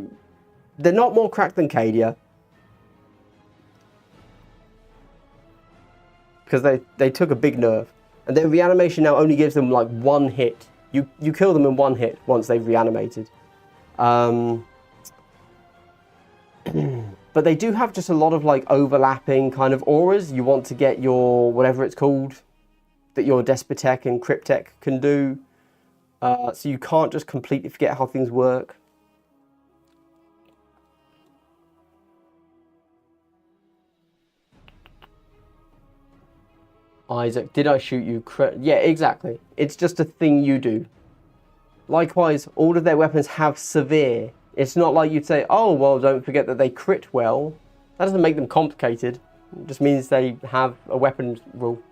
they're not more cracked than Cadia. Because they took a big nerf. And their reanimation now only gives them like 1 hit. You kill them in 1 hit once they've reanimated. But they do have just a lot of like overlapping kind of auras. You want to get your, whatever it's called, that your Despotech and Cryptech can do. So you can't just completely forget how things work. Isaac, did I shoot you? Yeah, exactly. It's just a thing you do. Likewise, all of their weapons have severe. It's not like you'd say, oh, well, don't forget that they crit well. That doesn't make them complicated. It just means they have a weapon rule.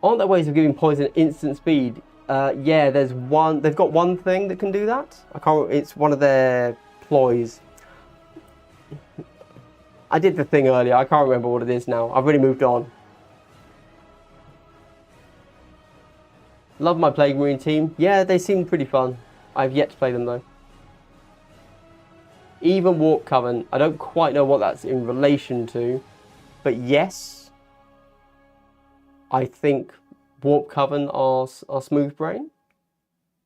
Aren't there ways of giving poison instant speed? Yeah, there's one. They've got one thing that can do that. I can't. It's one of their ploys. I did the thing earlier. I can't remember what it is now. I've already moved on. Love my Plague Marine team. Yeah, they seem pretty fun. I've yet to play them though. Even Warp Coven. I don't quite know what that's in relation to, but yes. I think Warp Coven are smooth brain.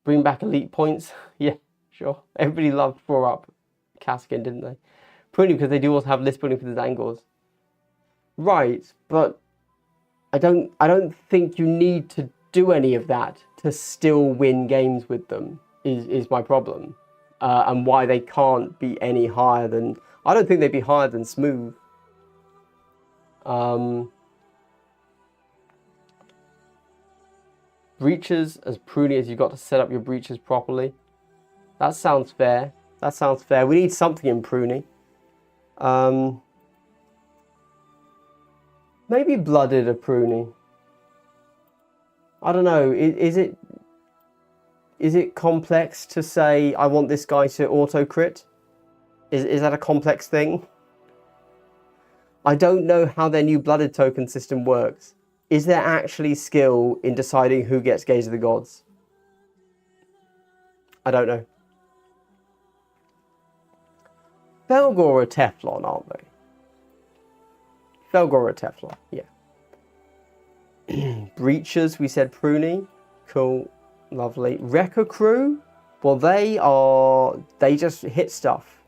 Bring back elite points. Yeah, sure. Everybody loved 4-up Kaskin, didn't they? Pruning, because they do also have list building for the Zangors. Right, but I don't think you need to do any of that to still win games with them, is my problem. And why they can't be any higher than... I don't think they'd be higher than smooth. Breaches as pruny as you've got to set up your breaches properly. That sounds fair. That sounds fair. We need something in pruny. Maybe blooded a pruny. I don't know. Is it complex to say I want this guy to auto crit? Is that a complex thing? I don't know how their new blooded token system works. Is there actually skill in deciding who gets Gaze of the Gods? I don't know. Felgor are Teflon, aren't they? Felgor are Teflon, yeah. Breachers, we said pruny. Cool, lovely. Wrecker Crew, well they just hit stuff.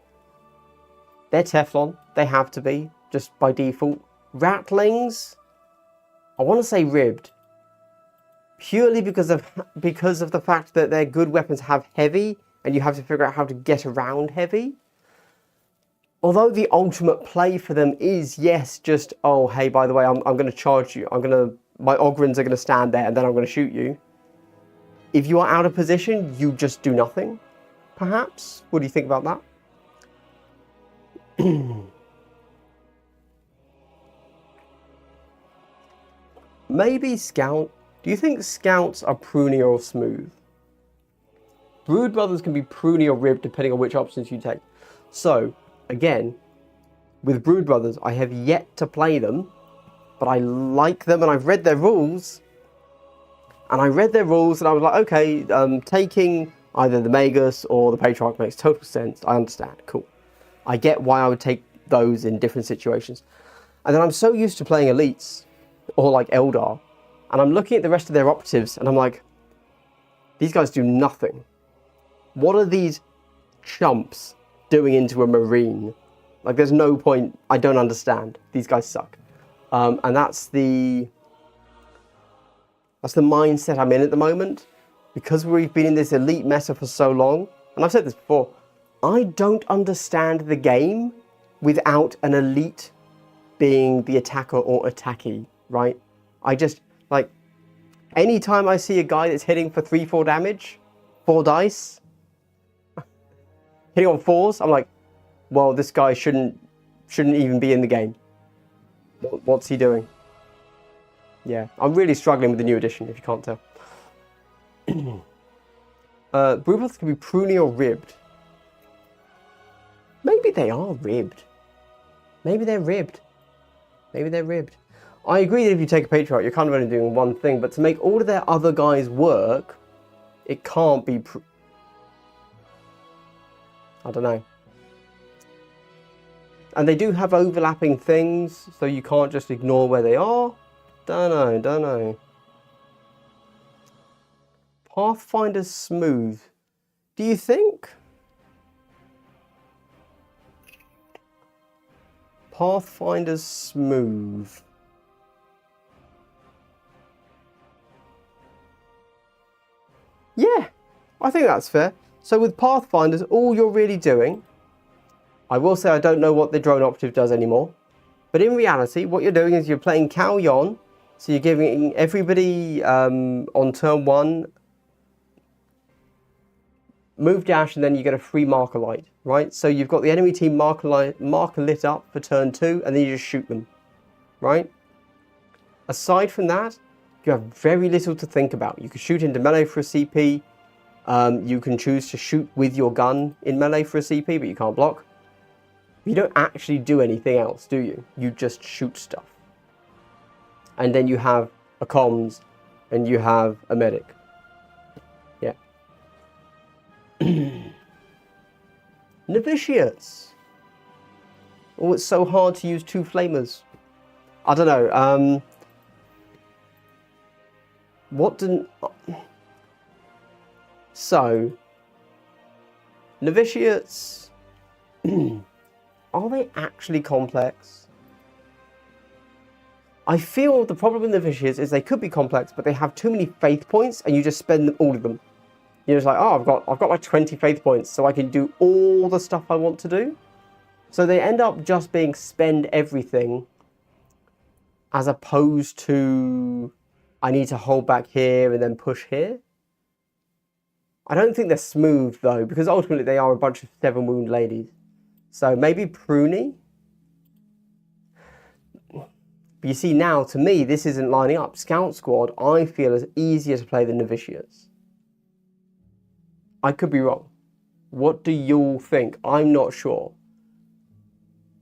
They're Teflon, they have to be, just by default. Rattlings, I want to say ribbed. Purely because of the fact that their good weapons have heavy, and you have to figure out how to get around heavy. Although the ultimate play for them is, yes, just, oh, hey, by the way, I'm going to charge you. My Ogrins are going to stand there and then I'm going to shoot you. If you are out of position, you just do nothing, perhaps? What do you think about that? Maybe Scout. Do you think Scouts are pruny or smooth? Brood Brothers can be pruny or ribbed depending on which options you take. So, again, with Brood Brothers, I have yet to play them, but I like them and I've read their rules. And I read their rules and I was like, okay, taking either the Magus or the Patriarch makes total sense. I understand, cool. I get why I would take those in different situations. And then I'm so used to playing Elites, or like Eldar, and I'm looking at the rest of their operatives and I'm like, these guys do nothing. What are these chumps doing into a Marine? Like, there's no point. I don't understand. These guys suck. And that's the mindset I'm in at the moment, because we've been in this elite meta for so long. And I've said this before, I don't understand the game without an elite being the attacker or attackee, right? I just, like, anytime I see a guy that's hitting for 3-4 damage, 4 dice, hitting on 4s, I'm like, well, this guy shouldn't even be in the game. What's he doing? Yeah, I'm really struggling with the new edition, if you can't tell. Broodbloths can be pruny or ribbed. Maybe they are ribbed. Maybe they're ribbed. Maybe they're ribbed. I agree that if you take a Patriarch, you're kind of only doing one thing, but to make all of their other guys work, it can't be... I don't know. And they do have overlapping things, so you can't just ignore where they are. Don't know. Pathfinder's smooth. Do you think? Pathfinder's smooth. Yeah, I think that's fair. So with Pathfinders, all you're really doing, I will say I don't know what the drone operative does anymore, but in reality, what you're doing is you're playing Cao Yon, so you're giving everybody on turn 1 move dash, and then you get a free marker light, right? So you've got the enemy team marker lit up for turn 2, and then you just shoot them, right? Aside from that, you have very little to think about. You can shoot into melee for a CP. You can choose to shoot with your gun in melee for a CP, but you can't block. You don't actually do anything else, do you? You just shoot stuff. And then you have a comms, and you have a medic. Yeah. Novitiates. Oh, it's so hard to use 2 flamers. I don't know. What didn't... So, novitiates, are they actually complex? I feel the problem with novitiates is they could be complex, but they have too many faith points, and you just spend all of them. You're just like, oh, I've got like 20 faith points, so I can do all the stuff I want to do. So they end up just being spend everything, as opposed to I need to hold back here and then push here. I don't think they're smooth though, because ultimately they are a bunch of 7 wound ladies. So maybe pruny. But you see now, to me, this isn't lining up. Scout Squad, I feel, is easier to play than novitiates. I could be wrong. What do you all think? I'm not sure.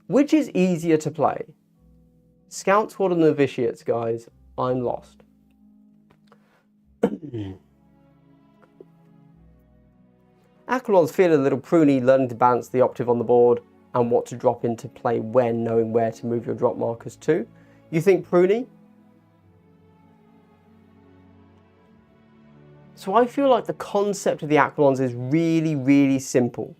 Which is easier to play? Scout Squad or novitiates, guys? I'm lost. Aquilon's feeling a little pruny, learning to balance the optive on the board and what to drop into play when, knowing where to move your drop markers to. You think pruny? So I feel like the concept of the Aquilons is really, really simple.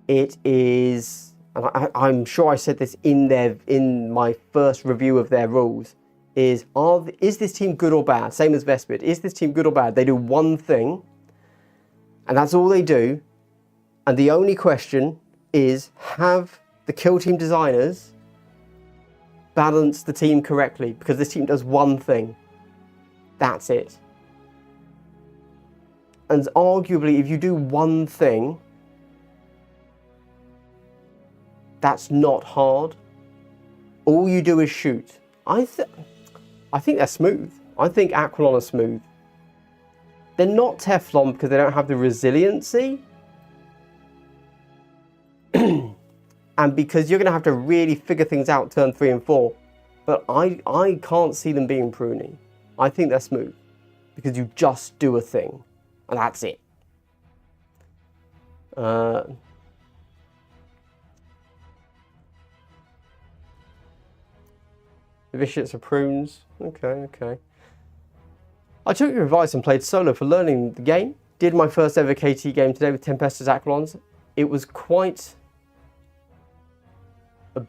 It is, and I'm sure I said this in my first review of their rules, is this team good or bad? Same as Vespid. Is this team good or bad? They do one thing, and that's all they do. And the only question is, have the kill team designers balanced the team correctly? Because this team does one thing. That's it. And arguably, if you do one thing, that's not hard. All you do is shoot. I think they're smooth. I think Aquilon are smooth. They're not Teflon because they don't have the resiliency. And because you're going to have to really figure things out turn 3 and 4. But I can't see them being pruny. I think they're smooth. Because you just do a thing. And that's it. Novitiates are prunes. Okay. I took your advice and played solo for learning the game. Did my first ever KT game today with Tempestus Aquilons. It was quite a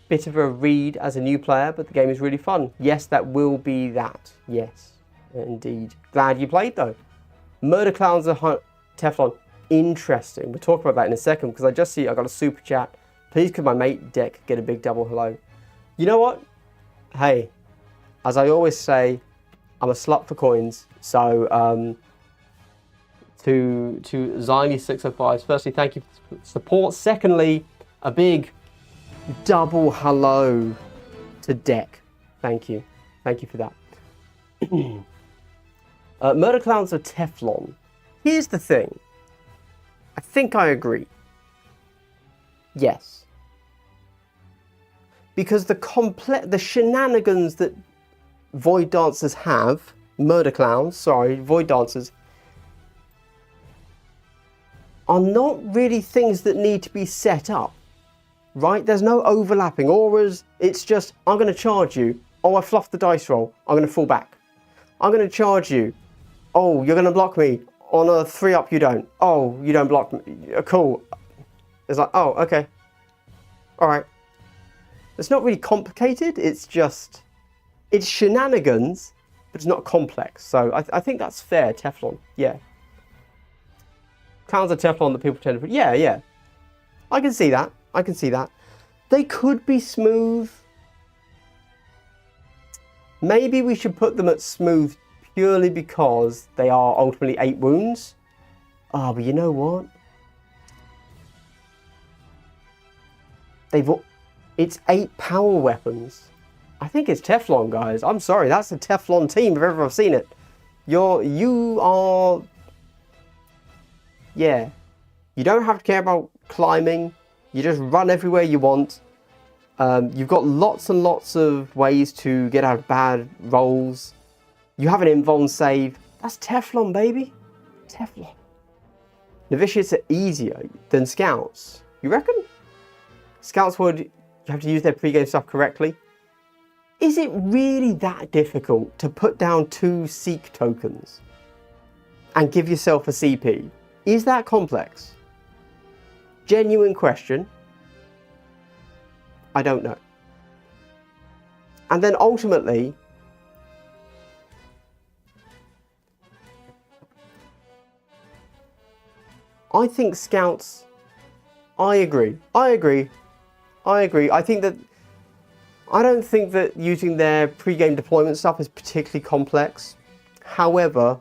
bit of a read as a new player, but the game is really fun. Yes, that will be that. Yes, indeed. Glad you played though. Murder Clowns are Teflon. Interesting. We'll talk about that in a second because I just see I got a super chat. Please could my mate Deck get a big double hello. You know what? Hey, as I always say, I'm a slut for coins. So to Zyme605, firstly, thank you for support. Secondly, a big double hello to Deck. Thank you. Thank you for that. Murder Clowns are Teflon. Here's the thing. I think I agree. Yes. Because the shenanigans that Void Dancers have, Void Dancers, are not really things that need to be set up, right? There's no overlapping auras. It's just, I'm going to charge you. Oh, I fluffed the dice roll. I'm going to fall back. I'm going to charge you. Oh, you're going to block me. On a 3-up, you don't. Oh, you don't block me. Cool. It's like, oh, okay. All right. It's not really complicated. It's just, it's shenanigans, but it's not complex. So I think that's fair, Teflon. Yeah. Clowns are Teflon that people tend to... Yeah. I can see that. They could be smooth. Maybe we should put them at smooth purely because they are ultimately 8 wounds. Ah, but you know what? It's 8 power weapons. I think it's Teflon, guys. I'm sorry, that's a Teflon team if ever I've seen it. You are... Yeah. You don't have to care about climbing. You just run everywhere you want. You've got lots and lots of ways to get out of bad rolls. You have an invuln save. That's Teflon, baby. Teflon. Novitiates are easier than Scouts. You reckon? Scouts would... You have to use their pre-game stuff correctly. Is it really that difficult to put down 2 Seek tokens and give yourself a CP? Is that complex? Genuine question. I don't know. And then ultimately, I think scouts, I agree. I think that, I don't think that using their pre-game deployment stuff is particularly complex. However,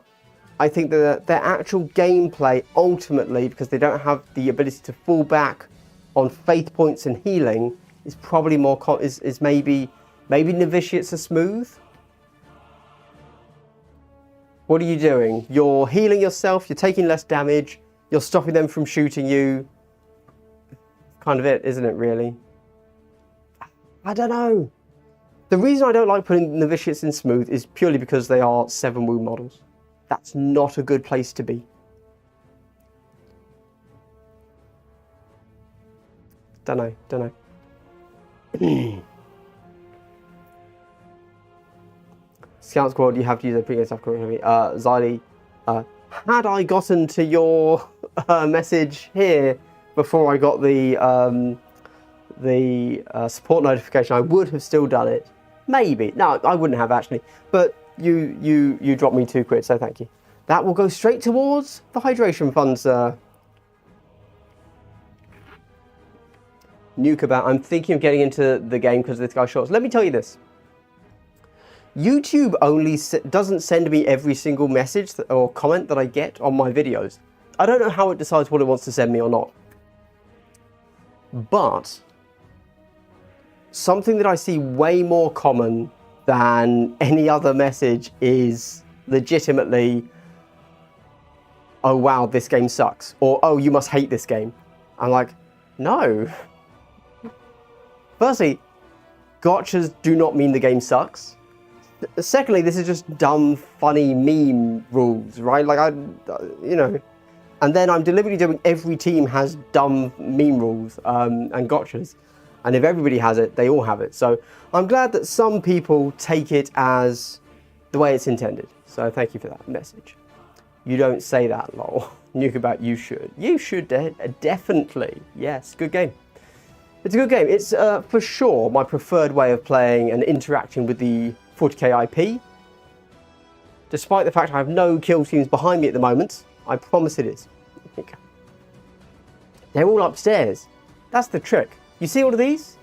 I think that their actual gameplay ultimately, because they don't have the ability to fall back on faith points and healing, is probably more, is maybe novitiates are smooth. What are you doing? You're healing yourself, you're taking less damage, you're stopping them from shooting you. Kind of it, isn't it, really? I don't know. The reason I don't like putting novitiates in smooth is purely because they are 7 wound models. That's not a good place to be. Don't know. Scout Squad, you have to use a pre-game stuff correctly. Zylie, had I gotten to your message here before I got the support notification, I would have still done it. Maybe. No, I wouldn't have actually. But you dropped me 2 quid, so thank you. That will go straight towards the hydration fund, sir. Nuke about, I'm thinking of getting into the game because of this guy's shorts. Let me tell you this. YouTube only doesn't send me every single message or comment that I get on my videos. I don't know how it decides what it wants to send me or not. But something that I see way more common than any other message is legitimately, oh wow, this game sucks. Or, oh, you must hate this game. I'm like, no. Firstly, gotchas do not mean the game sucks. Secondly, this is just dumb, funny meme rules, right? Like, you know. And then I'm deliberately doing every team has dumb meme rules and gotchas. And if everybody has it, they all have it. So I'm glad that some people take it as the way it's intended. So thank you for that message. You don't say that, lol. Nuke about you should. You should definitely. Yes, good game. It's a good game. It's for sure my preferred way of playing and interacting with the 40k IP. Despite the fact I have no kill teams behind me at the moment, I promise it is. They're all upstairs. That's the trick. You see all of these?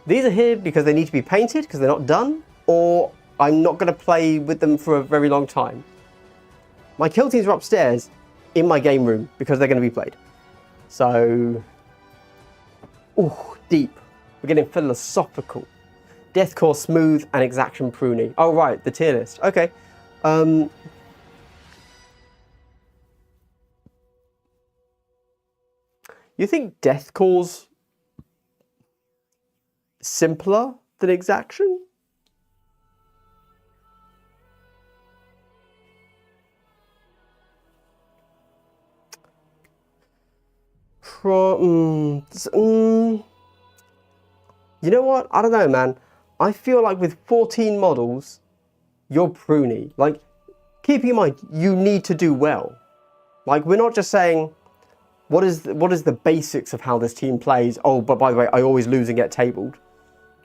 These are here because they need to be painted, because they're not done, or I'm not going to play with them for a very long time. My kill teams are upstairs in my game room because they're going to be played. So, ooh, deep. We're getting philosophical. Deathcore smooth and exaction pruny. Oh right, the tier list. Okay. You think Deathcore's simpler than exaction? You know what? I don't know, man. I feel like with 14 models, you're pruny. Like, keeping in mind, you need to do well. Like, we're not just saying, what is the basics of how this team plays? Oh, but by the way, I always lose and get tabled.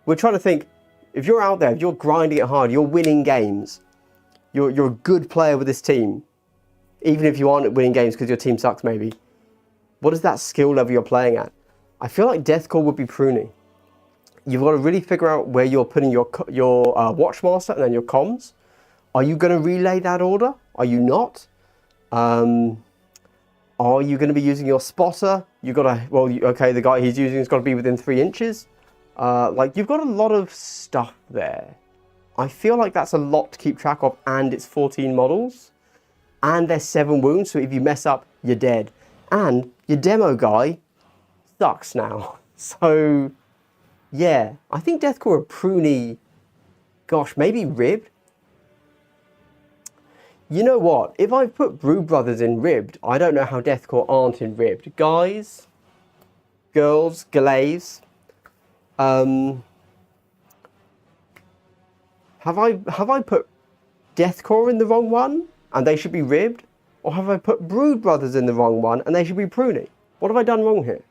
We're trying to think, if you're out there, if you're grinding it hard, you're winning games, you're a good player with this team, even if you aren't winning games because your team sucks maybe, what is that skill level you're playing at? I feel like Deathcore would be pruny. You've got to really figure out where you're putting your Watchmaster and then your comms. Are you going to relay that order? Are you not? Are you going to be using your spotter? You've got to, well, okay, the guy he's using has got to be within 3 inches. Like, you've got a lot of stuff there. I feel like that's a lot to keep track of, and it's 14 models. And there's 7 wounds, so if you mess up, you're dead. And your demo guy sucks now. So, yeah, I think Deathcore are pruny, gosh, maybe ribbed. You know what? If I put Brew Brothers in ribbed, I don't know how Deathcore aren't in ribbed. Guys, girls, galays, Have I put Deathcore in the wrong one and they should be ribbed? Or have I put Brood Brothers in the wrong one and they should be pruny? What have I done wrong here?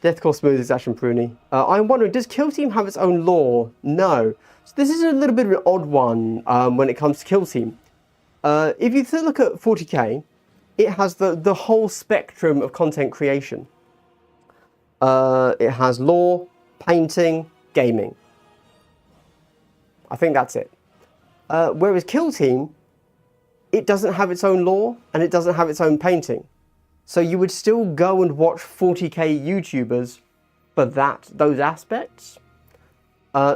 Deathcore Smooth is Ash and Pruny. I'm wondering, does Kill Team have its own lore? No. So this is a little bit of an odd one when it comes to Kill Team. If you look at 40k, it has the whole spectrum of content creation. It has lore, painting, gaming. I think that's it. Whereas Kill Team, it doesn't have its own lore and it doesn't have its own painting. So you would still go and watch 40k YouTubers for those aspects.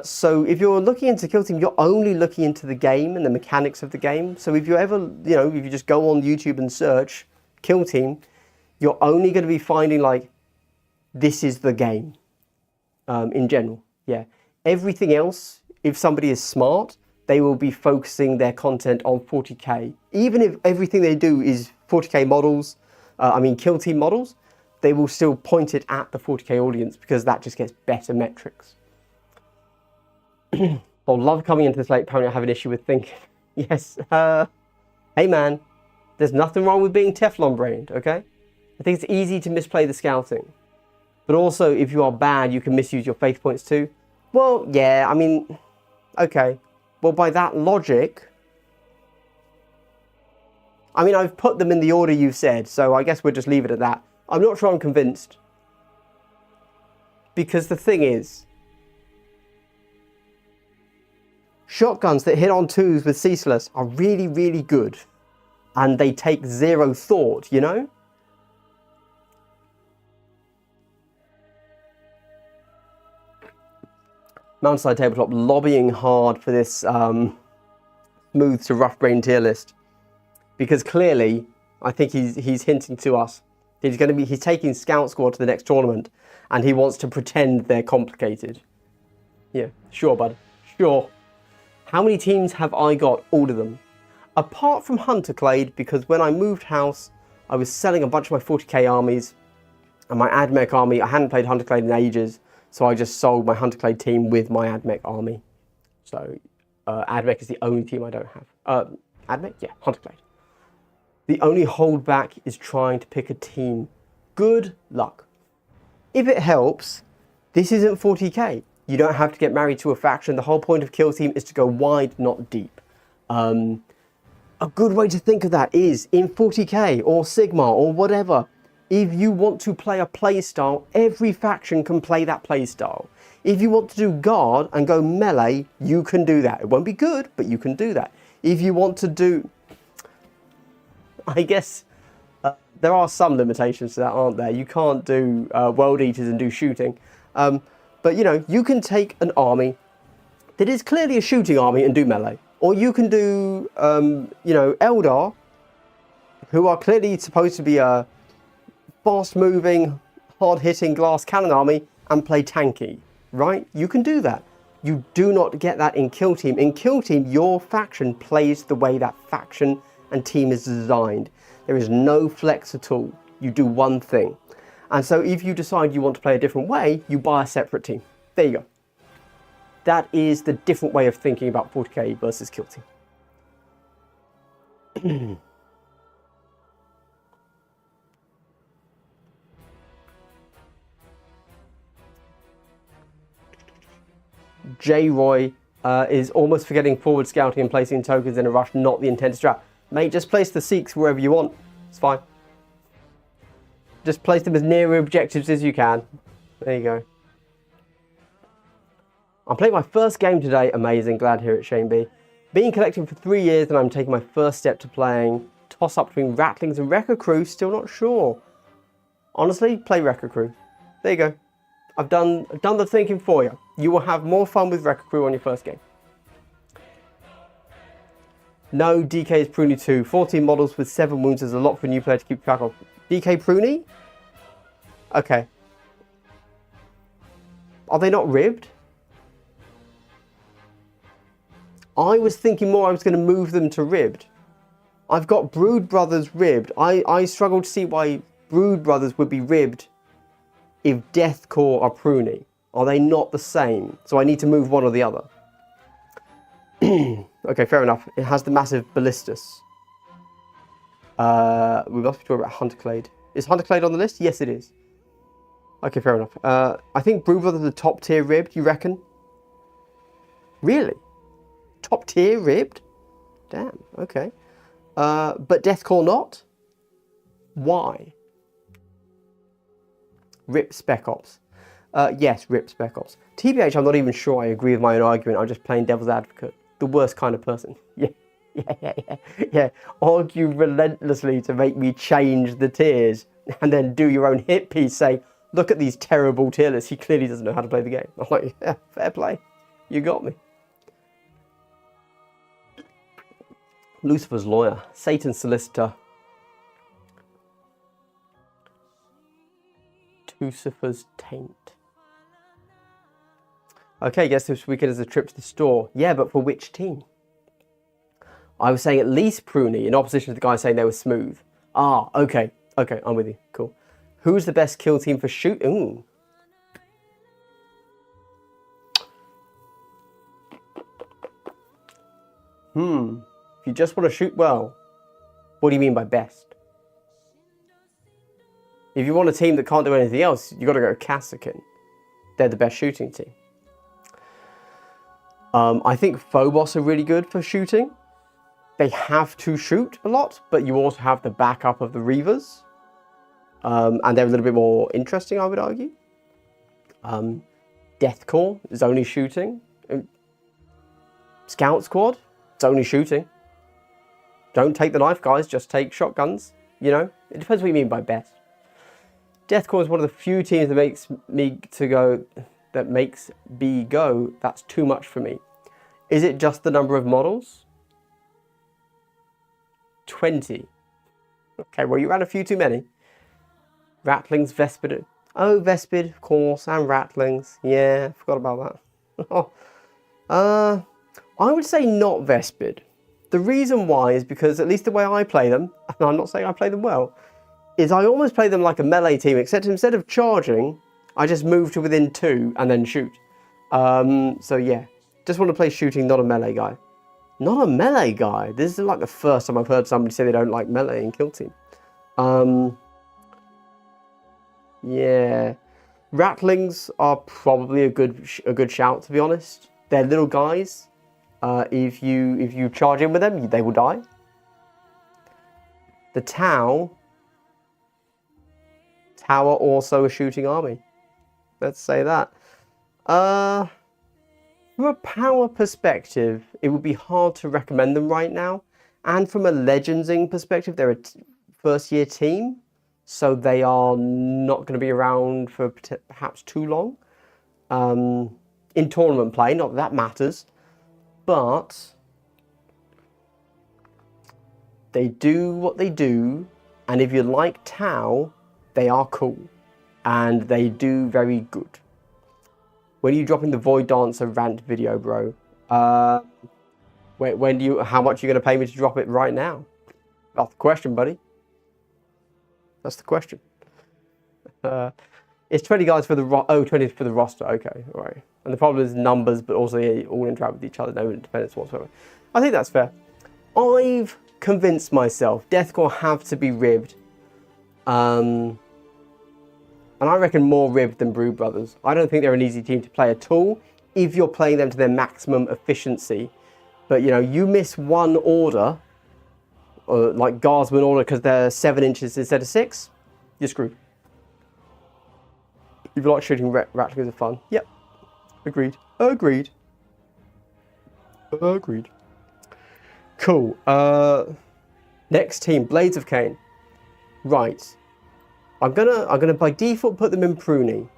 So if you're looking into Kill Team, you're only looking into the game and the mechanics of the game. So if you ever, if you just go on YouTube and search Kill Team, you're only going to be finding like, this is the game in general. Yeah. Everything else, if somebody is smart, they will be focusing their content on 40k. Even if everything they do is 40k models, Kill Team models, they will still point it at the 40k audience because that just gets better metrics. I love coming into this late. Apparently I have an issue with thinking. Yes. Hey man, there's nothing wrong with being Teflon brained, okay? I think it's easy to misplay the scouting. But also, if you are bad, you can misuse your faith points too. Well, yeah, okay. Well, by that logic, I've put them in the order you've said, so I guess we'll just leave it at that. I'm not sure I'm convinced. Because the thing is, shotguns that hit on 2s with ceaseless are really, really good. And they take zero thought, you know? Mountainside Tabletop lobbying hard for this smooth to rough brain tier list. Because clearly, I think he's hinting to us that he's taking Scout Squad to the next tournament and he wants to pretend they're complicated. Yeah, sure, bud. Sure. How many teams have I got? All of them. Apart from Hunterclade, because when I moved house, I was selling a bunch of my 40k armies and my AdMech army. I hadn't played Hunterclade in ages, so I just sold my Hunterclade team with my AdMech army. So AdMech is the only team I don't have. AdMech? Yeah, Hunterclade. The only holdback is trying to pick a team. Good luck. If it helps, this isn't 40k. You don't have to get married to a faction. The whole point of Kill Team is to go wide, not deep. A good way to think of that is in 40k or Sigma or whatever. If you want to play a playstyle, every faction can play that playstyle. If you want to do guard and go melee, you can do that. It won't be good, but you can do that. If you want to do... I guess there are some limitations to that, aren't there? You can't do World Eaters and do shooting. But, you can take an army that is clearly a shooting army and do melee. Or you can do, Eldar, who are clearly supposed to be a fast-moving, hard-hitting glass cannon army and play tanky, right? You can do that. You do not get that in Kill Team. In Kill Team, your faction plays the way that faction and team is designed. There is no flex at all. You do one thing. And so if you decide you want to play a different way, you buy a separate team. There you go. That is the different way of thinking about 40k versus Kill Team. J. Roy is almost forgetting forward scouting and placing tokens in a rush, not the intended strat. Mate, just place the Sikhs wherever you want. It's fine. Just place them as near objectives as you can. There you go. I'm playing my first game today. Amazing. Glad to hear it, Shane B. Been collecting for 3 years and I'm taking my first step to playing. Toss up between Rattlings and Wrecker Crew. Still not sure. Honestly, play Wrecker Crew. There you go. I've done the thinking for you. You will have more fun with Wrecker Crew on your first game. No, DK is Pruny 2. 14 models with 7 wounds is a lot for a new player to keep track of. DK Pruny? Okay. Are they not ribbed? I was thinking more I was going to move them to ribbed. I've got Brood Brothers ribbed. I struggle to see why Brood Brothers would be ribbed if Deathcore are pruny. Are they not the same? So I need to move one or the other. Okay, fair enough. It has the massive ballistas. We must be talking about Hunterclade. Is Hunterclade on the list? Yes, it is. Okay, fair enough. I think Brew Brothers are the top tier ribbed, you reckon? Really? Top tier ribbed? Damn, okay. But Deathcore not? Why? Rip Spec Ops. Yes, Rip Spec Ops. TBH, I'm not even sure I agree with my own argument. I'm just playing devil's advocate. The worst kind of person. Yeah. Argue relentlessly to make me change the tiers and then do your own hit piece say, look at these terrible tier lists. He clearly doesn't know how to play the game. I'm like, yeah, fair play. You got me. Lucifer's Lawyer. Satan's Solicitor. Lucifer's Taint. Okay, guess this weekend is a trip to the store. Yeah, but for which team? I was saying at least pruny, in opposition to the guy saying they were smooth. Ah, okay, I'm with you. Cool. Who's the best kill team for shoot? Ooh. If you just want to shoot well, what do you mean by best? If you want a team that can't do anything else, you've got to go Kassakin. They're the best shooting team. I think Phobos are really good for shooting. They have to shoot a lot, but you also have the backup of the Reavers. And they're a little bit more interesting, I would argue. Deathcore is only shooting. Scout Squad, it's only shooting. Don't take the knife, guys, just take shotguns. You know, it depends what you mean by best. Deathcore is one of the few teams that makes me go, that's too much for me. Is it just the number of models? 20. Okay, well, you ran a few too many. Rattlings, Vespid. Oh, Vespid, of course, and Rattlings. Yeah, forgot about that. I would say not Vespid. The reason why is because, at least the way I play them, and I'm not saying I play them well, is I almost play them like a melee team, except instead of charging, I just move to within 2 and then shoot. So yeah, just want to play shooting, not a melee guy. Not a melee guy? This is like the first time I've heard somebody say they don't like melee in kill team. Yeah, Rattlings are probably a good shout, to be honest. They're little guys. If you charge in with them, they will die. The Tau are also a shooting army. Let's say that. From a power perspective, it would be hard to recommend them right now. And from a legendsing perspective, they're a first year team. So they are not going to be around for perhaps too long. In tournament play, not that matters. But they do what they do. And if you like Tau, they are cool. And they do very good. When are you dropping the Void Dancer rant video, bro? How much are you going to pay me to drop it right now? That's the question, buddy. That's the question. It's 20 guys for the 20 for the roster. Okay, all right. And the problem is numbers, but also they all interact with each other. No independence whatsoever. I think that's fair. I've convinced myself Deathcore have to be ribbed. And I reckon more ribbed than Brew Brothers. I don't think they're an easy team to play at all if you're playing them to their maximum efficiency. But, you know, you miss one order, like Guardsman order, because they're 7 inches instead of 6, you're screwed. If you like shooting Rattlings are fun. Yep. Agreed. Agreed. Agreed. Cool. Next team, Blades of Cain. Right. I'm gonna by default put them in pruny.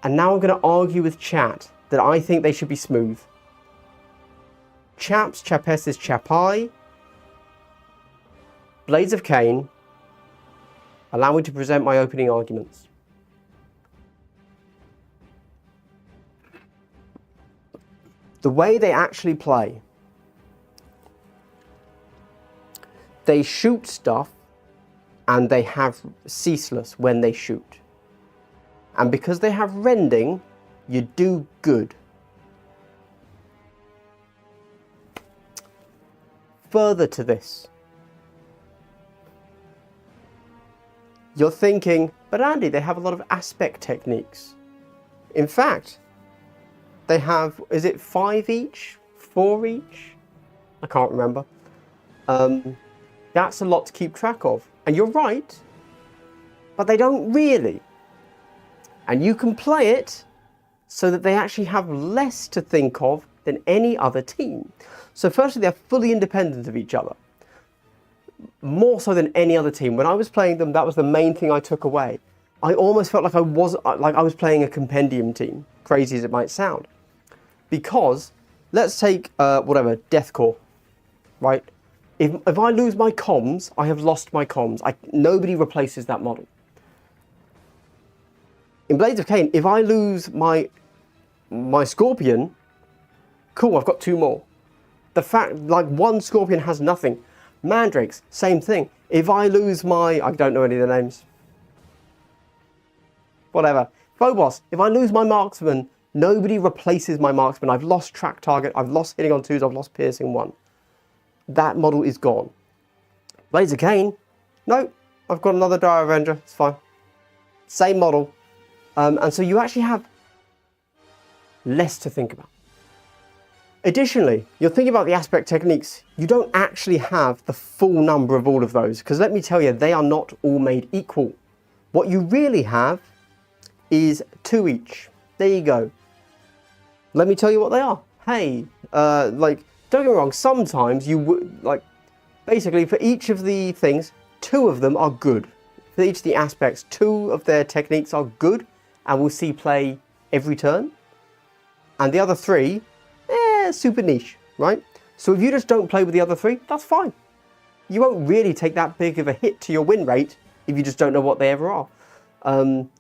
And now I'm gonna argue with chat that I think they should be smooth. Chaps, Chapesses, Chapai. Blades of Cain. Allow me to present my opening arguments. The way they actually play. They shoot stuff and they have ceaseless when they shoot. And because they have rending, you do good. Further to this, you're thinking, but Andy, they have a lot of aspect techniques. In fact, they have, is it 5 each? 4 each? I can't remember. That's a lot to keep track of. And you're right, but they don't really. And you can play it so that they actually have less to think of than any other team. So firstly, they're fully independent of each other. More so than any other team. When I was playing them, that was the main thing I took away. I almost felt like I was playing a compendium team, crazy as it might sound. Because, let's take, whatever, Deathcore, right? If I lose my comms, I have lost my comms. Nobody replaces that model. In Blades of Cain, if I lose my Scorpion, cool, I've got 2 more. The fact, like, 1 Scorpion has nothing. Mandrakes, same thing. If I lose my, I don't know any of the names. Whatever. Phobos, if I lose my Marksman, nobody replaces my Marksman. I've lost track target, I've lost hitting on 2s, I've lost piercing 1. That model is gone. Blades of Cain, no, I've got another Dire Avenger, it's fine. Same model. And so you actually have less to think about. Additionally, you're thinking about the aspect techniques. You don't actually have the full number of all of those, because let me tell you, they are not all made equal. What you really have is 2 each. There you go. Let me tell you what they are. Hey, like, don't get me wrong, sometimes you would, like, basically for each of the things, 2 of them are good. For each of the aspects, 2 of their techniques are good, and we'll see play every turn. And the other 3, super niche, right? So if you just don't play with the other 3, that's fine. You won't really take that big of a hit to your win rate if you just don't know what they ever are.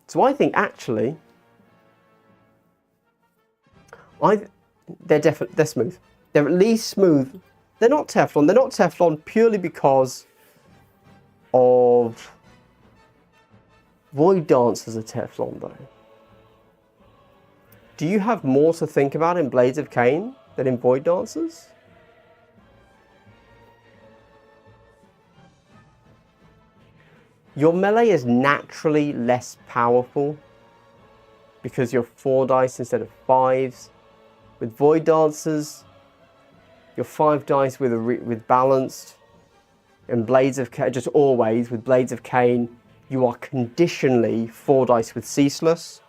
So I think actually, they're smooth. They're at least smooth. They're not Teflon. They're not Teflon purely because of Void Dancers are Teflon though. Do you have more to think about in Blades of Cain than in Void Dancers? Your melee is naturally less powerful because you're 4 dice instead of 5s. With Void Dancers, you're 5 dice with balanced. In Blades of Cain, just always with Blades of Cain, you are conditionally 4 dice with Ceaseless.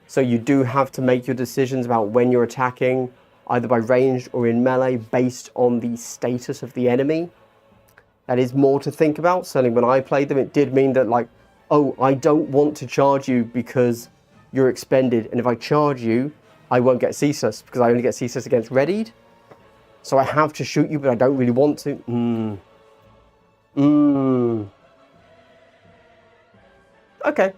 So you do have to make your decisions about when you're attacking, either by ranged or in melee, based on the status of the enemy. That is more to think about. Certainly when I played them, it did mean that, like, oh, I don't want to charge you because you're expended, and if I charge you, I won't get Ceaseless, because I only get Ceaseless against readied. So I have to shoot you, but I don't really want to. Okay.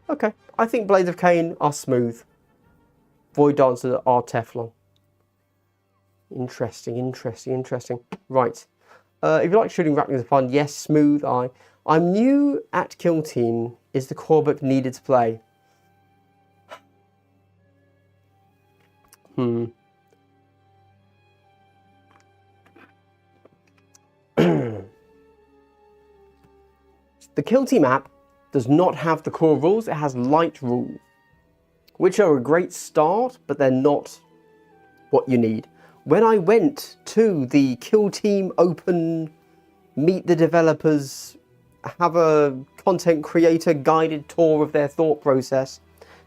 Okay. I think Blades of Cain are smooth. Void Dancers are Teflon. Interesting, interesting, interesting. Right. If you like shooting Rattlings of Fun, yes, smooth. I'm new at Kill Team. Is the core book needed to play? The Kill Team app does not have the core rules. It has light rules, which are a great start, but they're not what you need. When I went to the Kill Team Open, meet the developers, have a content creator guided tour of their thought process,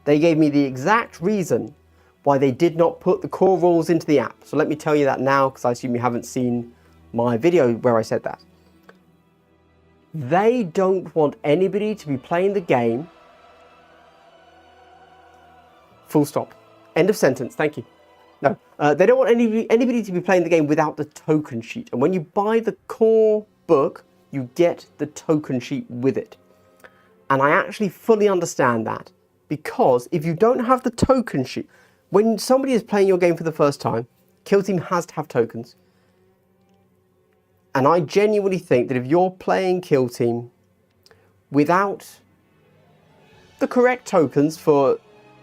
they gave me the exact reason why they did not put the core rules into the app. So let me tell you that now, because I assume you haven't seen my video where I said that. They don't want anybody to be playing the game. Full stop. End of sentence. Thank you. No, they don't want anybody to be playing the game without the token sheet. And when you buy the core book, you get the token sheet with it. And I actually fully understand that, because if you don't have the token sheet, when somebody is playing your game for the first time, Kill Team has to have tokens. And I genuinely think that if you're playing Kill Team without the correct tokens for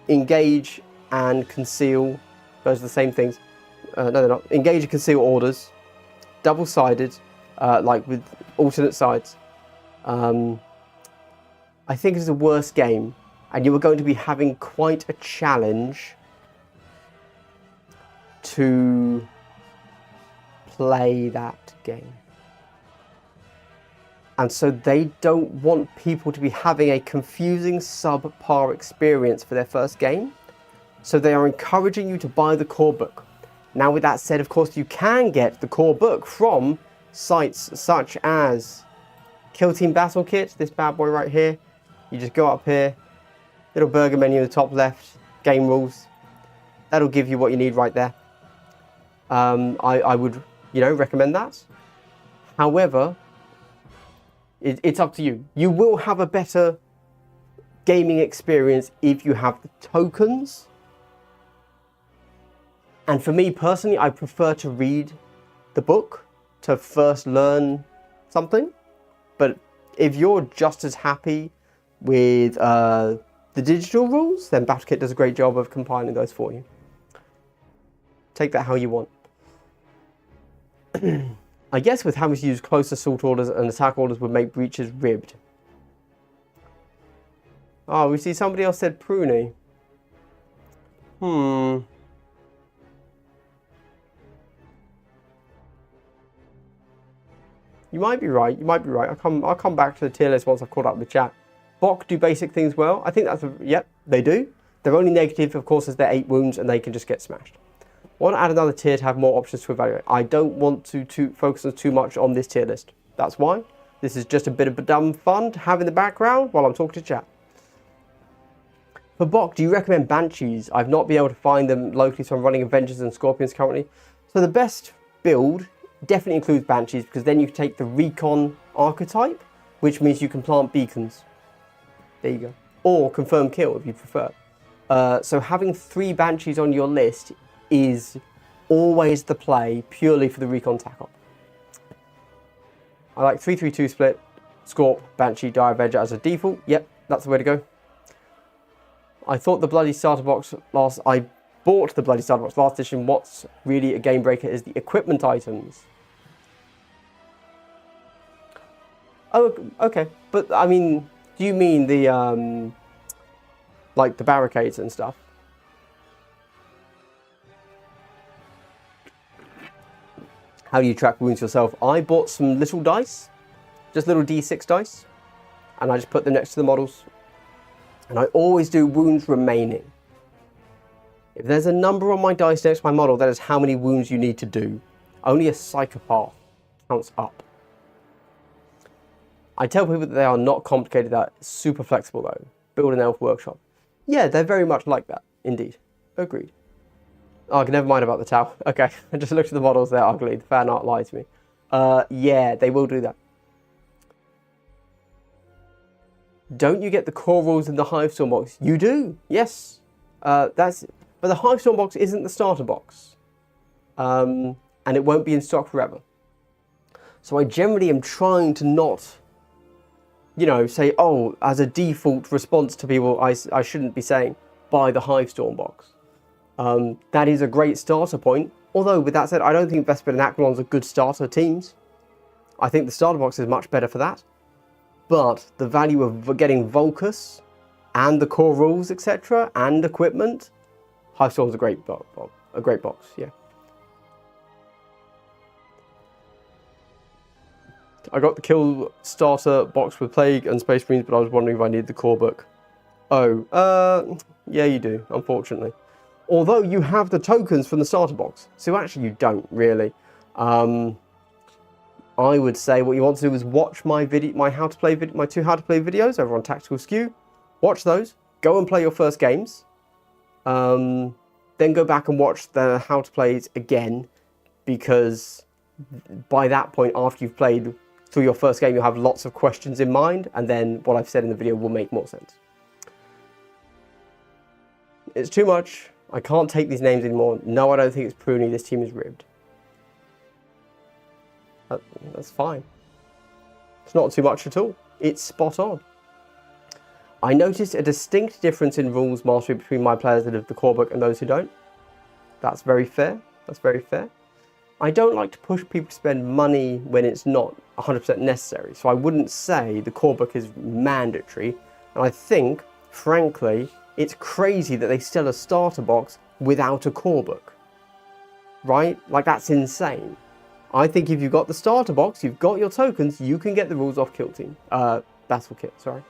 engage and conceal. Those are the same things. No, they're not. Engage and conceal orders. Double-sided, like with alternate sides. I think it's the worst game, and you are going to be having quite a challenge to play that game. And so they don't want people to be having a confusing subpar experience for their first game. So they are encouraging you to buy the core book. Now with that said, of course, you can get the core book from sites such as Kill Team Battle Kit, this bad boy right here. You just go up here, little burger menu in the top left, game rules. That'll give you what you need right there. I would, recommend that. However, it's up to you. You will have a better gaming experience if you have the tokens. And for me personally, I prefer to read the book to first learn something. But if you're just as happy with the digital rules, then BattleKit does a great job of compiling those for you. Take that how you want. I guess with having to use close assault orders and attack orders would make breaches ribbed. Oh, we see somebody else said pruny. You might be right. You might be right. I'll come back to the tier list once I've caught up with chat. Bok do basic things well. I think that's yep, they do. They're only negative, of course, as they're 8 wounds and they can just get smashed. Want to add another tier to have more options to evaluate. I don't want to focus too much on this tier list. That's why. This is just a bit of dumb fun to have in the background while I'm talking to chat. For Bok, do you recommend Banshees? I've not been able to find them locally, so I'm running Avengers and Scorpions currently. So the best build definitely includes Banshees, because then you can take the Recon archetype, which means you can plant beacons. There you go. Or confirm kill if you prefer. So having 3 Banshees on your list is always the play, purely for the Recon tack-up. I like 3-3-2 split, Scorp, Banshee, Dire Avenger as a default. Yep, that's the way to go. I thought the bloody starter box I bought the bloody starter box last edition. What's really a game breaker is the equipment items. Oh, okay. But, I mean, do you mean the, like the barricades and stuff? How do you track wounds yourself? I bought some little dice, just little D6 dice, and I just put them next to the models. And I always do wounds remaining. If there's a number on my dice next to my model, that is how many wounds you need to do. Only a psychopath counts up. I tell people that they are not complicated, they're super flexible though. Build an elf workshop. Yeah, they're very much like that, indeed. Agreed. Oh, never mind about the towel. Okay, I just looked at the models, they're ugly. The fan art lied to me. Yeah, they will do that. Don't you get the core rules in the Hivestorm box? You do, yes. But the Hivestorm box isn't the starter box. And it won't be in stock forever. So I generally am trying to not, say, oh, as a default response to people, I shouldn't be saying, buy the Hivestorm box. That is a great starter point. Although, with that said, I don't think Vesper and Aquilons are good starter teams. I think the starter box is much better for that. But the value of getting Volcus and the core rules, etc., and equipment, Hivestorm is a great box, yeah. I got the kill starter box with Plague and Space Marines, but I was wondering if I needed the core book. Oh, yeah, you do, unfortunately. Although you have the tokens from the starter box, so actually you don't really. I would say what you want to do is watch my video, my two how to play videos over on Tactical Skew. Watch those. Go and play your first games. Then go back and watch the how to plays again, because by that point, after you've played through your first game, you'll have lots of questions in mind, and then what I've said in the video will make more sense. It's too much. I can't take these names anymore. No, I don't think it's pruny. This team is ribbed. That's fine. It's not too much at all. It's spot on. I noticed a distinct difference in rules mastery between my players that have the core book and those who don't. That's very fair. That's very fair. I don't like to push people to spend money when it's not 100% necessary. So I wouldn't say the core book is mandatory. And I think, frankly, it's crazy that they sell a starter box without a core book. Right? Like, that's insane. I think if you've got the starter box, you've got your tokens, you can get the rules off Kill Team. Battle Kit, sorry.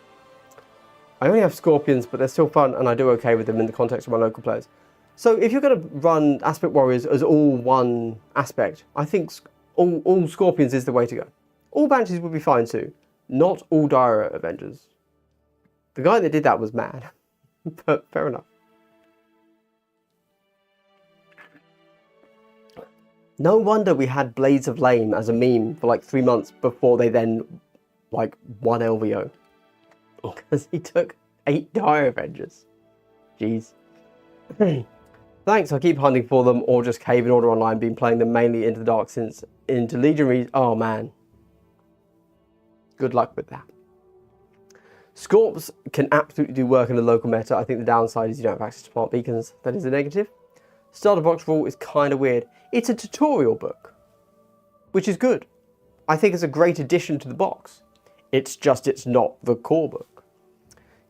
I only have Scorpions, but they're still fun, and I do okay with them in the context of my local players. So if you're going to run Aspect Warriors as all one aspect, I think all Scorpions is the way to go. All Banshees would be fine too. Not all Dire Avengers. The guy that did that was mad, but fair enough. No wonder we had Blades of Lame as a meme for like 3 months before they then like won LVO. Because he took 8 Dire Avengers. Jeez. Thanks, I'll keep hunting for them or just cave in order online. Been playing them mainly into the dark since into Legionaries. Oh man. Good luck with that. Scorps can absolutely do work in the local meta. I think the downside is you don't have access to smart beacons. That is a negative. Starter box rule is kind of weird. It's a tutorial book, which is good. I think it's a great addition to the box. It's not the core book.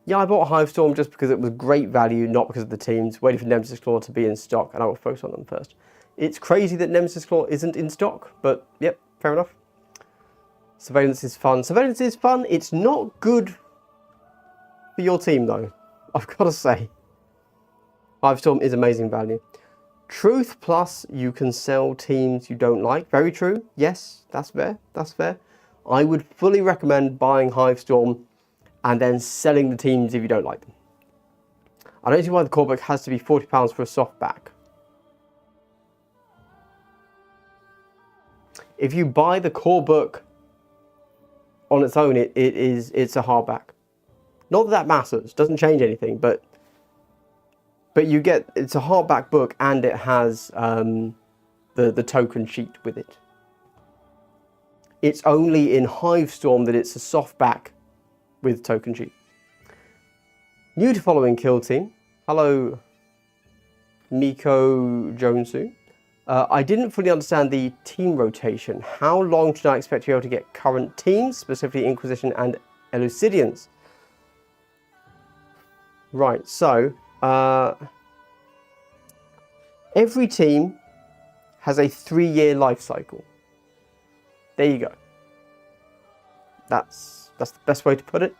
Yeah, I bought Hivestorm just because it was great value, not because of the teams. Waiting for Nemesis Claw to be in stock, and I will focus on them first. It's crazy that Nemesis Claw isn't in stock, but yep, fair enough. Surveillance is fun. Surveillance is fun. It's not good for your team, though. I've got to say. Hivestorm is amazing value. Truth plus, you can sell teams you don't like. Very true. Yes, that's fair. That's fair. I would fully recommend buying Hivestorm and then selling the teams if you don't like them. I don't see why the core book has to be £40 for a softback. If you buy the core book on its own, it's a hardback. Not that that matters, doesn't change anything, but you get, it's a hardback book and it has the token sheet with it. It's only in Hivestorm that it's a softback with token sheet. New to following Kill Team. Hello, Miko Jonesu. I didn't fully understand the team rotation. How long should I expect to be able to get current teams, specifically Inquisition and Elucidians? Right, so every team has a 3-year life cycle. There you go. That's the best way to put it.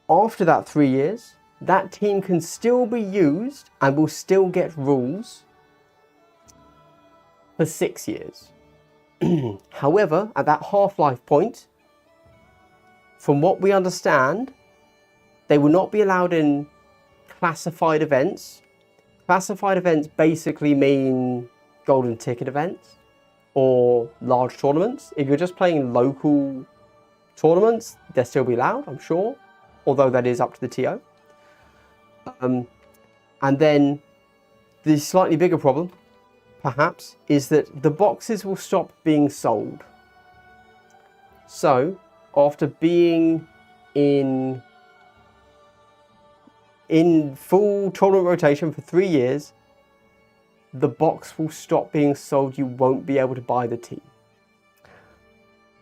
After that 3 years, that team can still be used and will still get rules for 6 years. However, at that half-life point, from what we understand, they will not be allowed in classified events. Classified events basically mean golden ticket events or large tournaments. If you're just playing local tournaments, they'll still be allowed, I'm sure, although that is up to the TO. And then the slightly bigger problem, perhaps, is that the boxes will stop being sold. So, after being in full tournament rotation for 3 years, the box will stop being sold. You won't be able to buy the team.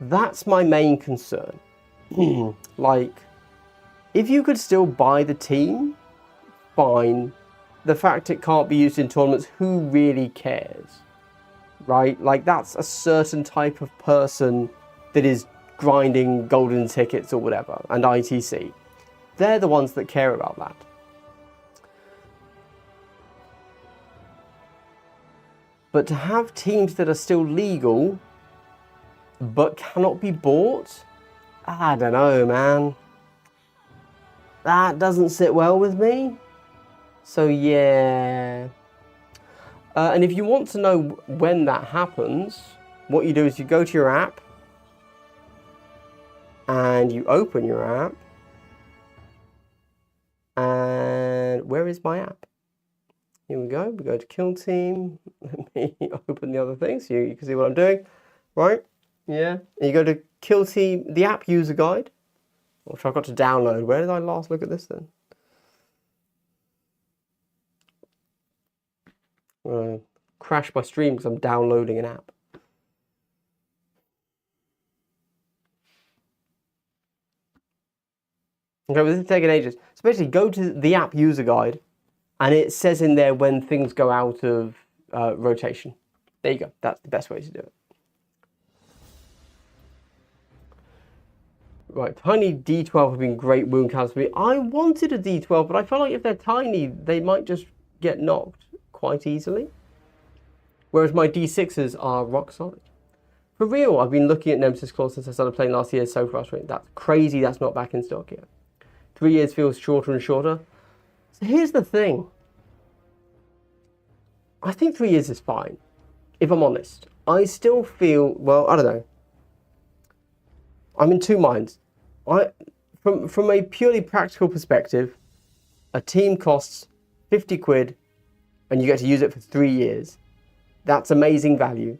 That's my main concern. Like, if you could still buy the team, fine. The fact it can't be used in tournaments, who really cares? Right? Like, that's a certain type of person that is grinding golden tickets or whatever, and ITC. They're the ones that care about that. But to have teams that are still legal, but cannot be bought, I don't know, man. That doesn't sit well with me. So yeah. And if you want to know when that happens, what you do is you go to your app and you open your app. And where is my app? Here we go. We go to Kill Team. Let me open the other thing so you can see what I'm doing. Right. Yeah, and you go to Kill Team, the app user guide, which I've got to download. Where did I last look at this then? Crash my stream because I'm downloading an app. Okay, well, this is taking ages. So basically, go to the app user guide, and it says in there when things go out of rotation. There you go. That's the best way to do it. Right, tiny D12 have been great wound counters for me. I wanted a D12, but I feel like if they're tiny, they might just get knocked quite easily. Whereas my D6s are rock solid. For real, I've been looking at Nemesis Claw since I started playing last year. So frustrating. That's crazy. That's not back in stock yet. 3 years feels shorter and shorter. So here's the thing. I think 3 years is fine, if I'm honest. I still feel, well, I don't know. I'm in two minds. From a purely practical perspective, a team costs 50 quid and you get to use it for 3 years. That's amazing value.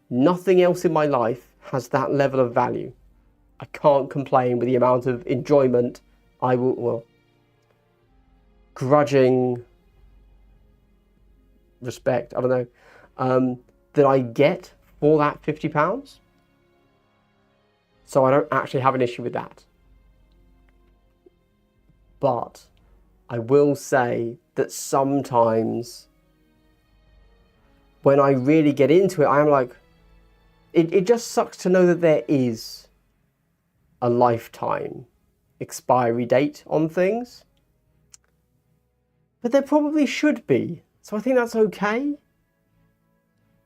Nothing else in my life has that level of value. I can't complain with the amount of enjoyment I will, well, grudging respect, I don't know, that I get for that £50. So I don't actually have an issue with that. But I will say that sometimes when I really get into it, I'm like, it just sucks to know that there is a lifetime expiry date on things. But there probably should be. So I think that's okay.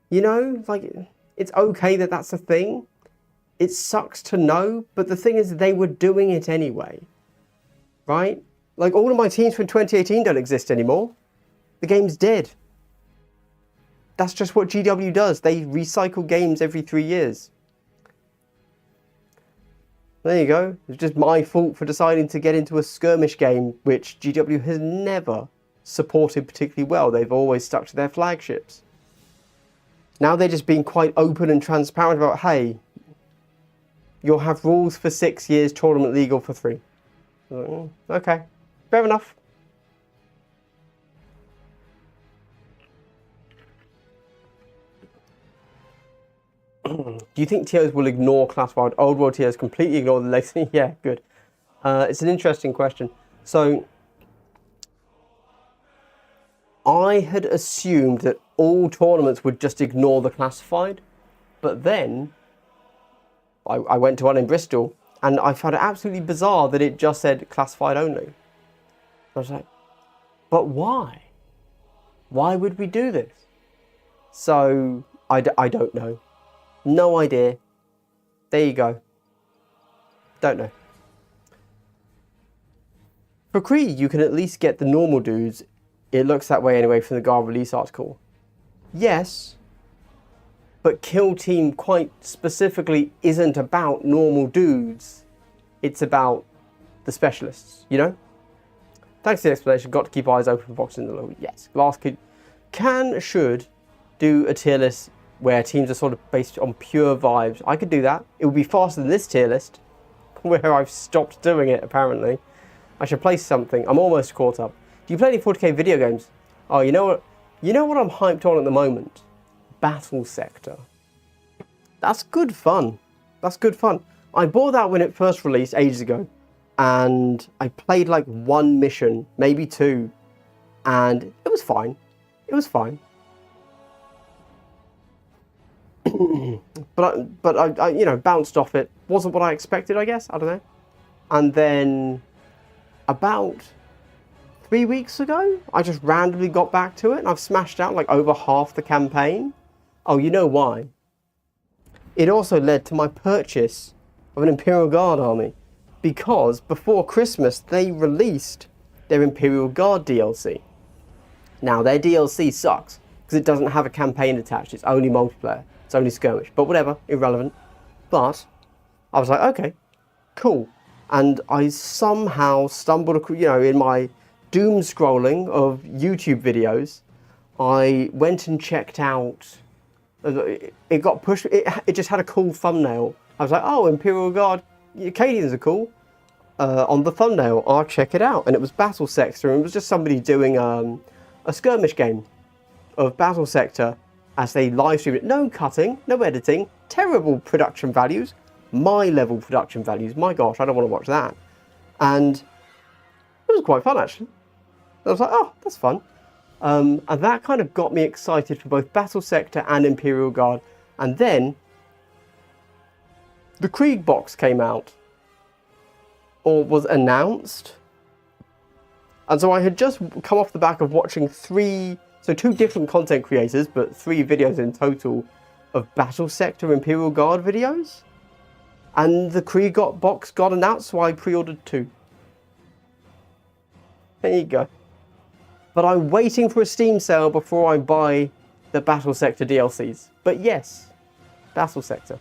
You know, like, it's okay that that's a thing. It sucks to know, but the thing is they were doing it anyway. Right? Like, all of my teams from 2018 don't exist anymore. The game's dead. That's just what GW does. They recycle games every 3 years. There you go. It's just my fault for deciding to get into a skirmish game, which GW has never supported particularly well. They've always stuck to their flagships. Now they're just being quite open and transparent about, hey, you'll have rules for 6 years, tournament legal for 3. Okay, fair enough. Do you think TOs will ignore classified? Old world TOs completely ignore the legacy? Yeah, good. It's an interesting question. So, I had assumed that all tournaments would just ignore the classified, but then I went to one in Bristol and I found it absolutely bizarre that it just said classified only. I was like, but why? Why would we do this? So, I don't know. No idea. There you go. Don't know. For Kree, you can at least get the normal dudes. It looks that way anyway from the Guard release article. Yes, but Kill Team quite specifically isn't about normal dudes. It's about the specialists, you know? Thanks for the explanation. Got to keep eyes open for boxes in the lobby. Yes, Glass should do a tier list where teams are sort of based on pure vibes. I could do that. It would be faster than this tier list, where I've stopped doing it, apparently. I should place something. I'm almost caught up. Do you play any 40k video games? Oh, you know what? You know what I'm hyped on at the moment? Battle Sector. That's good fun. That's good fun. I bought that when it first released ages ago, and I played like one mission, maybe two, and it was fine. It was fine. but I you know, bounced off it. Wasn't what I expected, I guess. I don't know. And then about 3 weeks ago, I just randomly got back to it, and I've smashed out like over half the campaign. Oh, you know why? It also led to my purchase of an Imperial Guard army, because before Christmas they released their Imperial Guard DLC. Now their DLC sucks because it doesn't have a campaign attached. It's only multiplayer. It's only skirmish. But whatever, irrelevant. But I was like, okay, cool. And I somehow stumbled across, you know, in my doom scrolling of YouTube videos, I went and checked out It got pushed. It just had a cool thumbnail. I was like, oh, Imperial Guard Acadians are cool. On the thumbnail, I'll check it out. And it was Battle Sector, and it was just somebody doing a skirmish game of Battle Sector as they live streamed it. No cutting, no editing, terrible production values, my level production values. My gosh, I don't want to watch that. And it was quite fun, actually. I was like, oh, that's fun. And that kind of got me excited for both Battle Sector and Imperial Guard. And then the Krieg box came out, or was announced. And so I had just come off the back of watching two different content creators, but 3 videos in total of Battle Sector Imperial Guard videos. And the Krieg box got announced, so I pre-ordered 2. There you go. But I'm waiting for a Steam sale before I buy the Battle Sector DLCs. But yes, Battle Sector.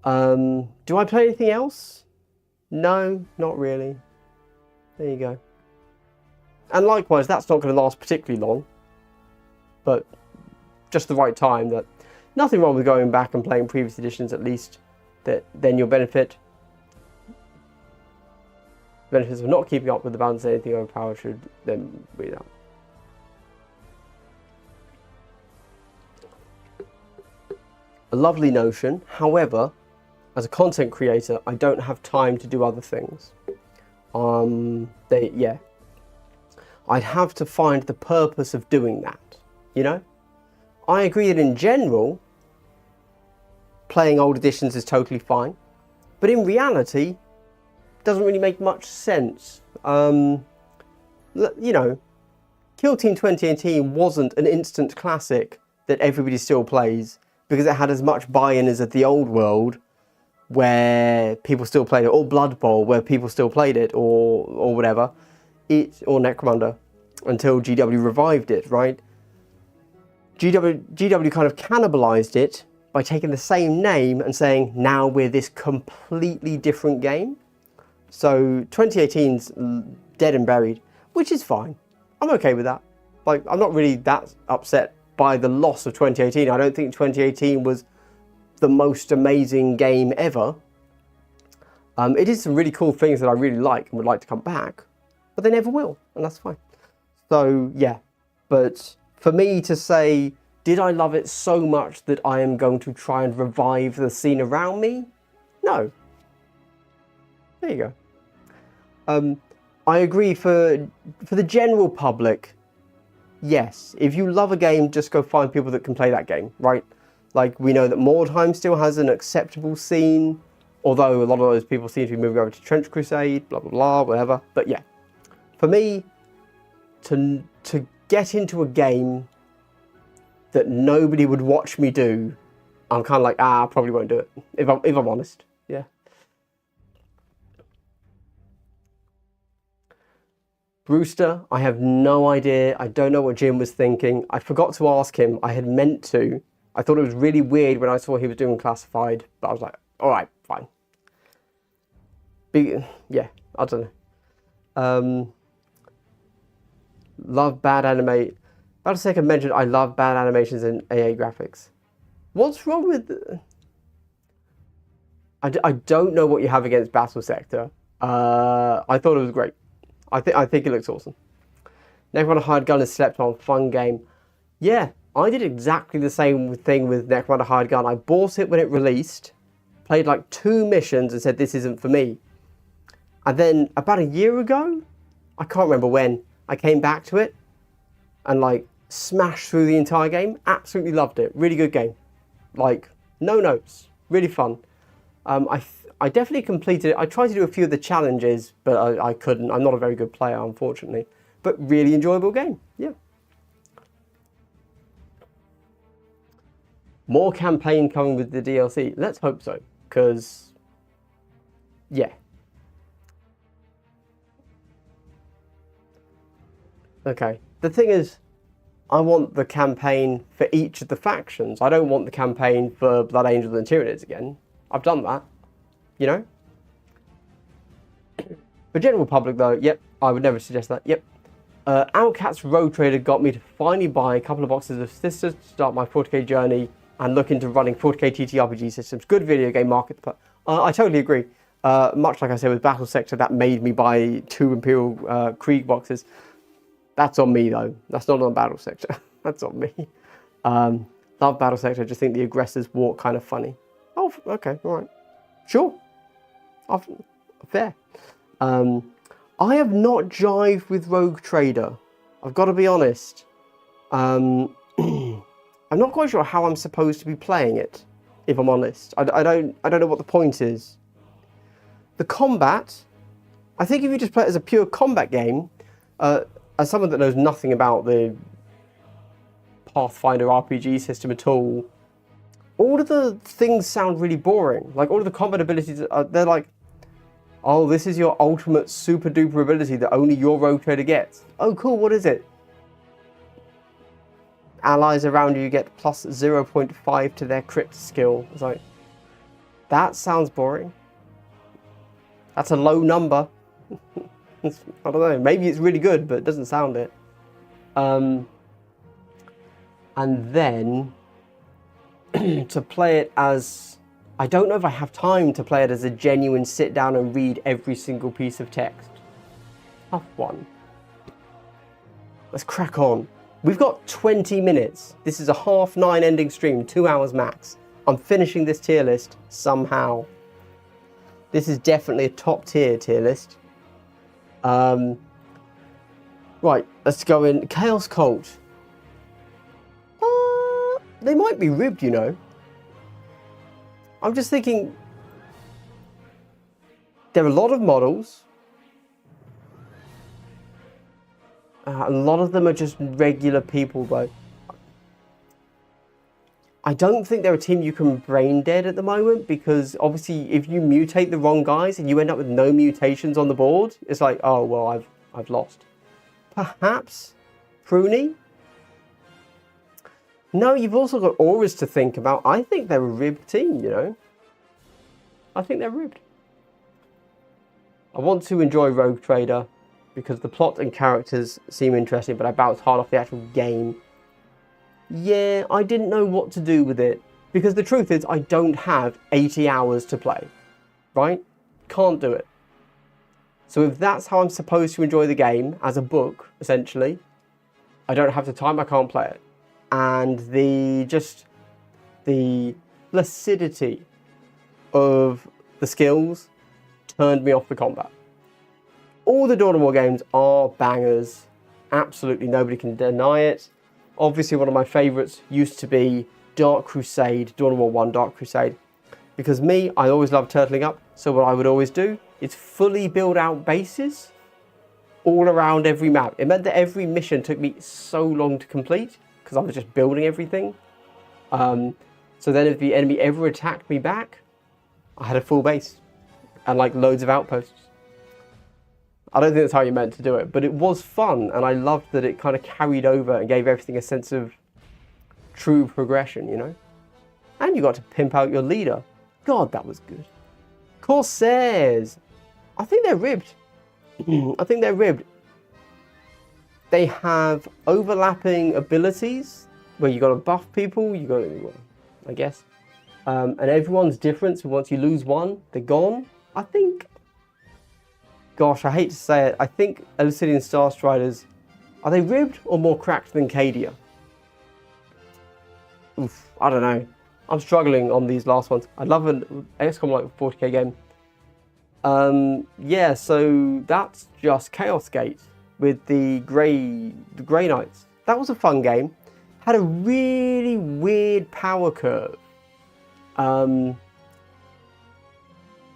Do I play anything else? No, not really. There you go. And likewise, that's not going to last particularly long. But just the right time. That nothing wrong with going back and playing previous editions, at least. That then you'll benefit. Benefits of not keeping up with the balance, anything overpowered should then read out. A lovely notion. However, as a content creator, I don't have time to do other things. I'd have to find the purpose of doing that, you know? I agree that in general, playing old editions is totally fine, but in reality, doesn't really make much sense. You know, Kill Team 2018 wasn't an instant classic that everybody still plays because it had as much buy-in as at the old world where people still played it, or Blood Bowl where people still played it, or whatever, or Necromunda, until GW revived it, right? GW kind of cannibalized it by taking the same name and saying, now we're this completely different game. So 2018's dead and buried, which is fine. I'm okay with that. Like, I'm not really that upset by the loss of 2018. I don't think 2018 was the most amazing game ever. It did some really cool things that I really like and would like to come back, but they never will, and that's fine. So yeah, but for me to say, did I love it so much that I am going to try and revive the scene around me? No. There you go. I agree for the general public, yes. If you love a game, just go find people that can play that game, right? Like, we know that Mordheim still has an acceptable scene, although a lot of those people seem to be moving over to Trench Crusade, blah, blah, blah, whatever. But yeah, for me, to get into a game that nobody would watch me do, I'm kind of like, I probably won't do it, if I'm honest, yeah. Brewster, I have no idea. I don't know what Jim was thinking. I forgot to ask him. I had meant to. I thought it was really weird when I saw he was doing classified, but I was like, all right, fine. Yeah, I don't know. Love bad animate. About a second mentioned, I love bad animations in AA graphics. What's wrong with... I don't know what you have against Battle Sector. I thought it was great. I think it looks awesome. Necromunda Hired Gun is slept on, fun game. Yeah, I did exactly the same thing with Necromunda Hired Gun. I bought it when it released, played like 2 missions and said this isn't for me. And then about a year ago, I can't remember when, I came back to it and like smashed through the entire game. Absolutely loved it. Really good game. Like, no notes. Really fun. I definitely completed it. I tried to do a few of the challenges, but I couldn't. I'm not a very good player, unfortunately. But really enjoyable game. Yeah. More campaign coming with the DLC. Let's hope so. Because, yeah. Okay. The thing is, I want the campaign for each of the factions. I don't want the campaign for Blood Angels and Tyranids again. I've done that. You know? For general public though, yep, I would never suggest that, yep. Outcat's Rogue Trader got me to finally buy a couple of boxes of Sisters to start my 40k journey and look into running 40k TTRPG systems. Good video game market. I totally agree. Much like I said with Battle Sector, that made me buy 2 Imperial Krieg boxes. That's on me though. That's not on Battle Sector. That's on me. Love Battle Sector. I just think the aggressors walk kind of funny. Oh, okay, all right, sure, fair. I have not jived with Rogue Trader. I've got to be honest. I'm not quite sure how I'm supposed to be playing it. If I'm honest, I don't know what the point is. The combat, I think if you just play it as a pure combat game, as someone that knows nothing about the Pathfinder RPG system at all of the things sound really boring. Like all of the combat abilities, they're like, oh, this is your ultimate super duper ability that only your Rogue Trader gets. Oh, cool, what is it? Allies around you get plus 0.5 to their crit skill. It's like, that sounds boring. That's a low number. I don't know, maybe it's really good, but it doesn't sound it. And then to play it as, I don't know if I have time to play it as a genuine sit down and read every single piece of text. Tough one. Let's crack on. We've got 20 minutes. This is a 9:30 ending stream, 2 hours max. I'm finishing this tier list somehow. This is definitely a top tier list. Right, let's go in. Chaos Cult. They might be ribbed, you know. I'm just thinking, there are a lot of models. A lot of them are just regular people, though. I don't think they're a team you can brain dead at the moment, because obviously if you mutate the wrong guys and you end up with no mutations on the board, it's like, oh, well, I've lost. Perhaps Pruny? No, you've also got auras to think about. I think they're a ribbed team, you know. I think they're ribbed. I want to enjoy Rogue Trader because the plot and characters seem interesting, but I bounced hard off the actual game. Yeah, I didn't know what to do with it, because the truth is I don't have 80 hours to play, right? Can't do it. So if that's how I'm supposed to enjoy the game, as a book, essentially, I don't have the time, I can't play it. And the flaccidity of the skills turned me off the combat. All the Dawn of War games are bangers. Absolutely, nobody can deny it. Obviously, one of my favourites used to be Dark Crusade, Dawn of War 1 Dark Crusade. Because me, I always loved turtling up, so what I would always do is fully build out bases all around every map. It meant that every mission took me so long to complete, because I was just building everything. So then if the enemy ever attacked me back, I had a full base and like loads of outposts. I don't think that's how you meant to do it, but it was fun, and I loved that it kind of carried over and gave everything a sense of true progression, you know? And you got to pimp out your leader. God, that was good. Corsairs. I think they're ribbed. I think they're ribbed. They have overlapping abilities where you got to buff people, you got to, I guess. And everyone's different, so once you lose one, they're gone. I think, gosh, I hate to say it, I think Elicidian Starstriders, are they ribbed or more cracked than Cadia? Oof, I don't know. I'm struggling on these last ones. I love an XCOM like 40k game. Yeah, so that's just Chaos Gate with the Grey Knights. That was a fun game. Had a really weird power curve.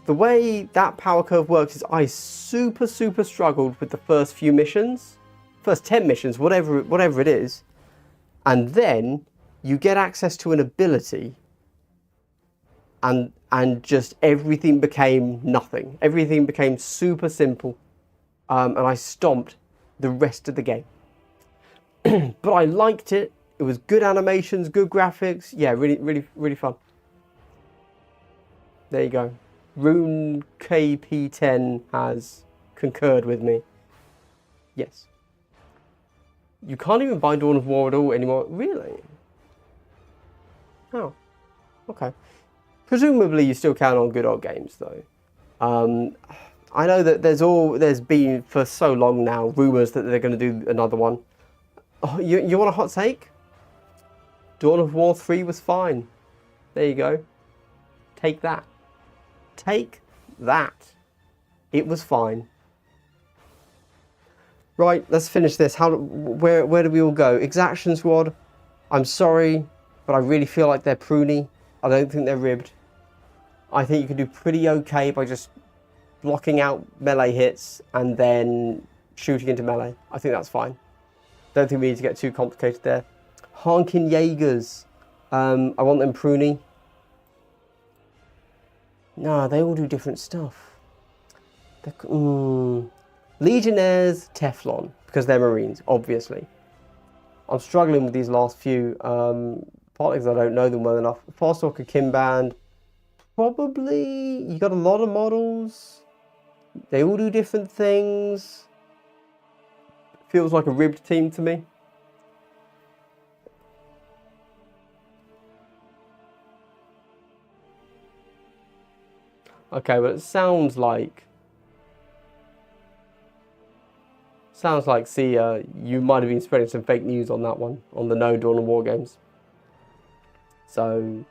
The way that power curve works is I super struggled with the first few missions, first 10 missions, whatever it is, and then you get access to an ability, and just everything became nothing. Everything became super simple, and I stomped the rest of the game. But I liked it. It was good animations, good graphics. Yeah, really fun. There you go. Rune KP10 has concurred with me. Yes. You can't even buy Dawn of War at all anymore. Really? Oh, okay. Presumably you still can on Good Old Games though. I know that there's been for so long now rumours that they're going to do another one. Oh, you want a hot take? Dawn of War 3 was fine. There you go. Take that. Take that. It was fine. Right, let's finish this. Where do we all go? Exaction Squad. I'm sorry, but I really feel like they're pruny. I don't think they're ribbed. I think you can do pretty okay by just blocking out melee hits and then shooting into melee. I think that's fine. Don't think we need to get too complicated there. Honkin' Jaegers. I want them pruny. No, they all do different stuff. Legionnaires, Teflon, because they're Marines, obviously. I'm struggling with these last few, partly because I don't know them well enough. Farstalker Kimband, probably, you got a lot of models. They all do different things. Feels like a ribbed team to me. Okay, but it sounds like you might have been spreading some fake news on that one, on the no Dawn of War games. So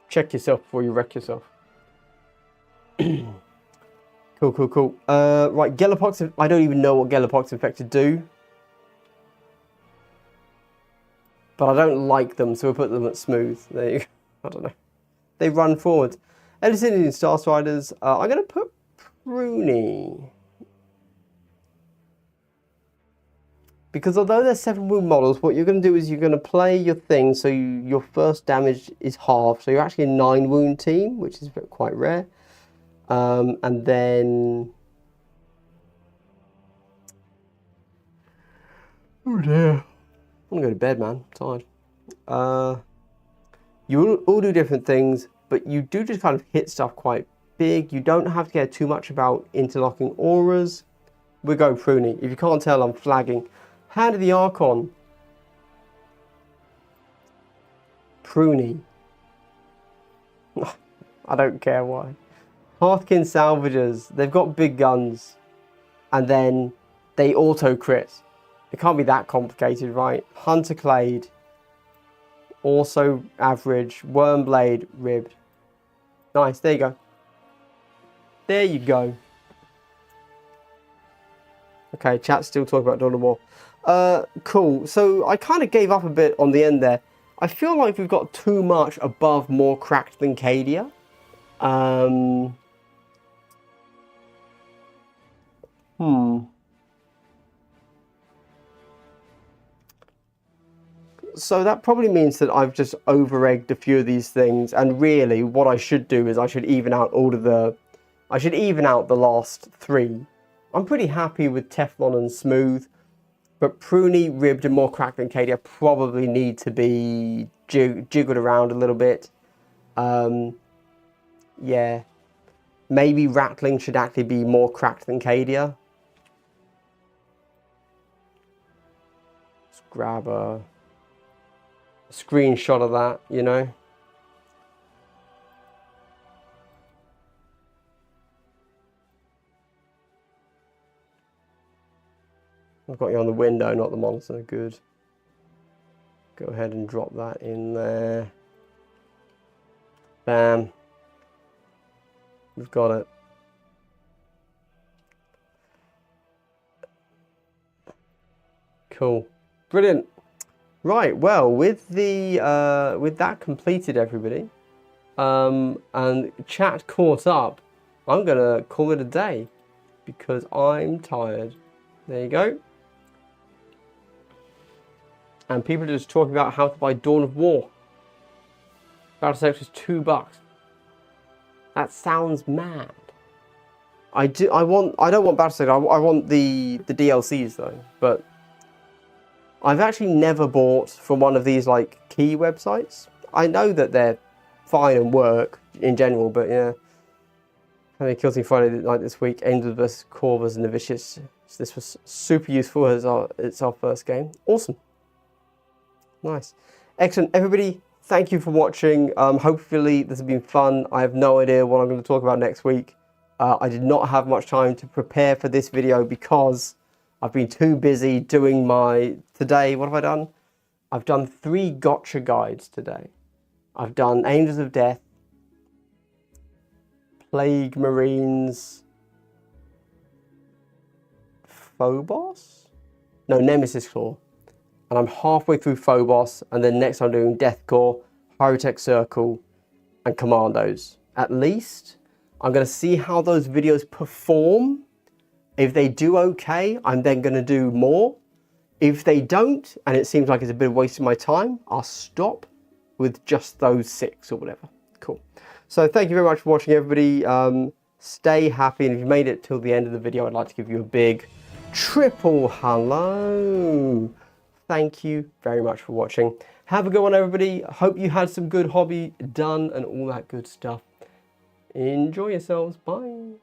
check yourself before you wreck yourself. Cool. Right, Gellerpox, I don't even know what Gellerpox infected do. But I don't like them, so we'll put them at smooth. There you go. I don't know. They run forward. Edison in Star Striders, I'm going to put Pruny. Because although they're 7 wound models, what you're going to do is you're going to play your thing so your first damage is halved. So you're actually a 9 wound team, which is quite rare. And then... Oh dear. I'm going to go to bed, man. I'm tired. You all do different things, but you do just kind of hit stuff quite big. You don't have to care too much about interlocking auras. We're going Pruny. If you can't tell, I'm flagging. Hand of the Archon. Pruny. I don't care why. Hearthkin Salvagers. They've got big guns. And then they auto-crit. It can't be that complicated, right? Hunter Clade. Also average. Wormblade ribbed. Nice, there you go. There you go. Okay, chat's still talking about Dawn of War. Cool. So I kind of gave up a bit on the end there. I feel like we've got too much above more cracked than Cadia. So that probably means that I've just over-egged a few of these things, and really what I should do is I should even out the last 3. I'm pretty happy with Teflon and Smooth, but Pruny, Ribbed and more cracked than Cadia probably need to be jiggled around a little bit. Yeah, maybe Rattling should actually be more cracked than Cadia. Let's grab a screenshot of that, you know. I've got you on the window, not the monster. Good. Go ahead and drop that in there. Bam. We've got it. Cool. Brilliant. Right, well, with that completed, everybody, and chat caught up, I'm gonna call it a day because I'm tired. There you go. And people are just talking about how to buy Dawn of War. Battle Sex is $2. That sounds mad. I don't want Battle Sex. I want the DLCs though. But I've actually never bought from one of these like key websites. I know that they're fine and work in general, but yeah. How many kills in Friday night this week? Angels vs Corvus and the Vicious So this was super useful as it's our first game. Awesome. Nice. Excellent. Everybody, thank you for watching. Hopefully this has been fun. I have no idea what I'm going to talk about next week. I did not have much time to prepare for this video because I've been too busy doing today, what have I done? I've done 3 gotcha guides today. I've done Angels of Death, Plague Marines, Phobos? No, Nemesis Claw. And I'm halfway through Phobos, and then next I'm doing Death Corps, Hyrotech Circle, and Commandos. At least, I'm going to see how those videos perform. If they do okay, I'm then going to do more. If they don't, and it seems like it's a bit of wasting my time, I'll stop with just those 6 or whatever. Cool. So thank you very much for watching, everybody. Stay happy, and if you made it till the end of the video, I'd like to give you a big triple hello. Thank you very much for watching. Have a good one, everybody. Hope you had some good hobby done and all that good stuff. Enjoy yourselves. Bye.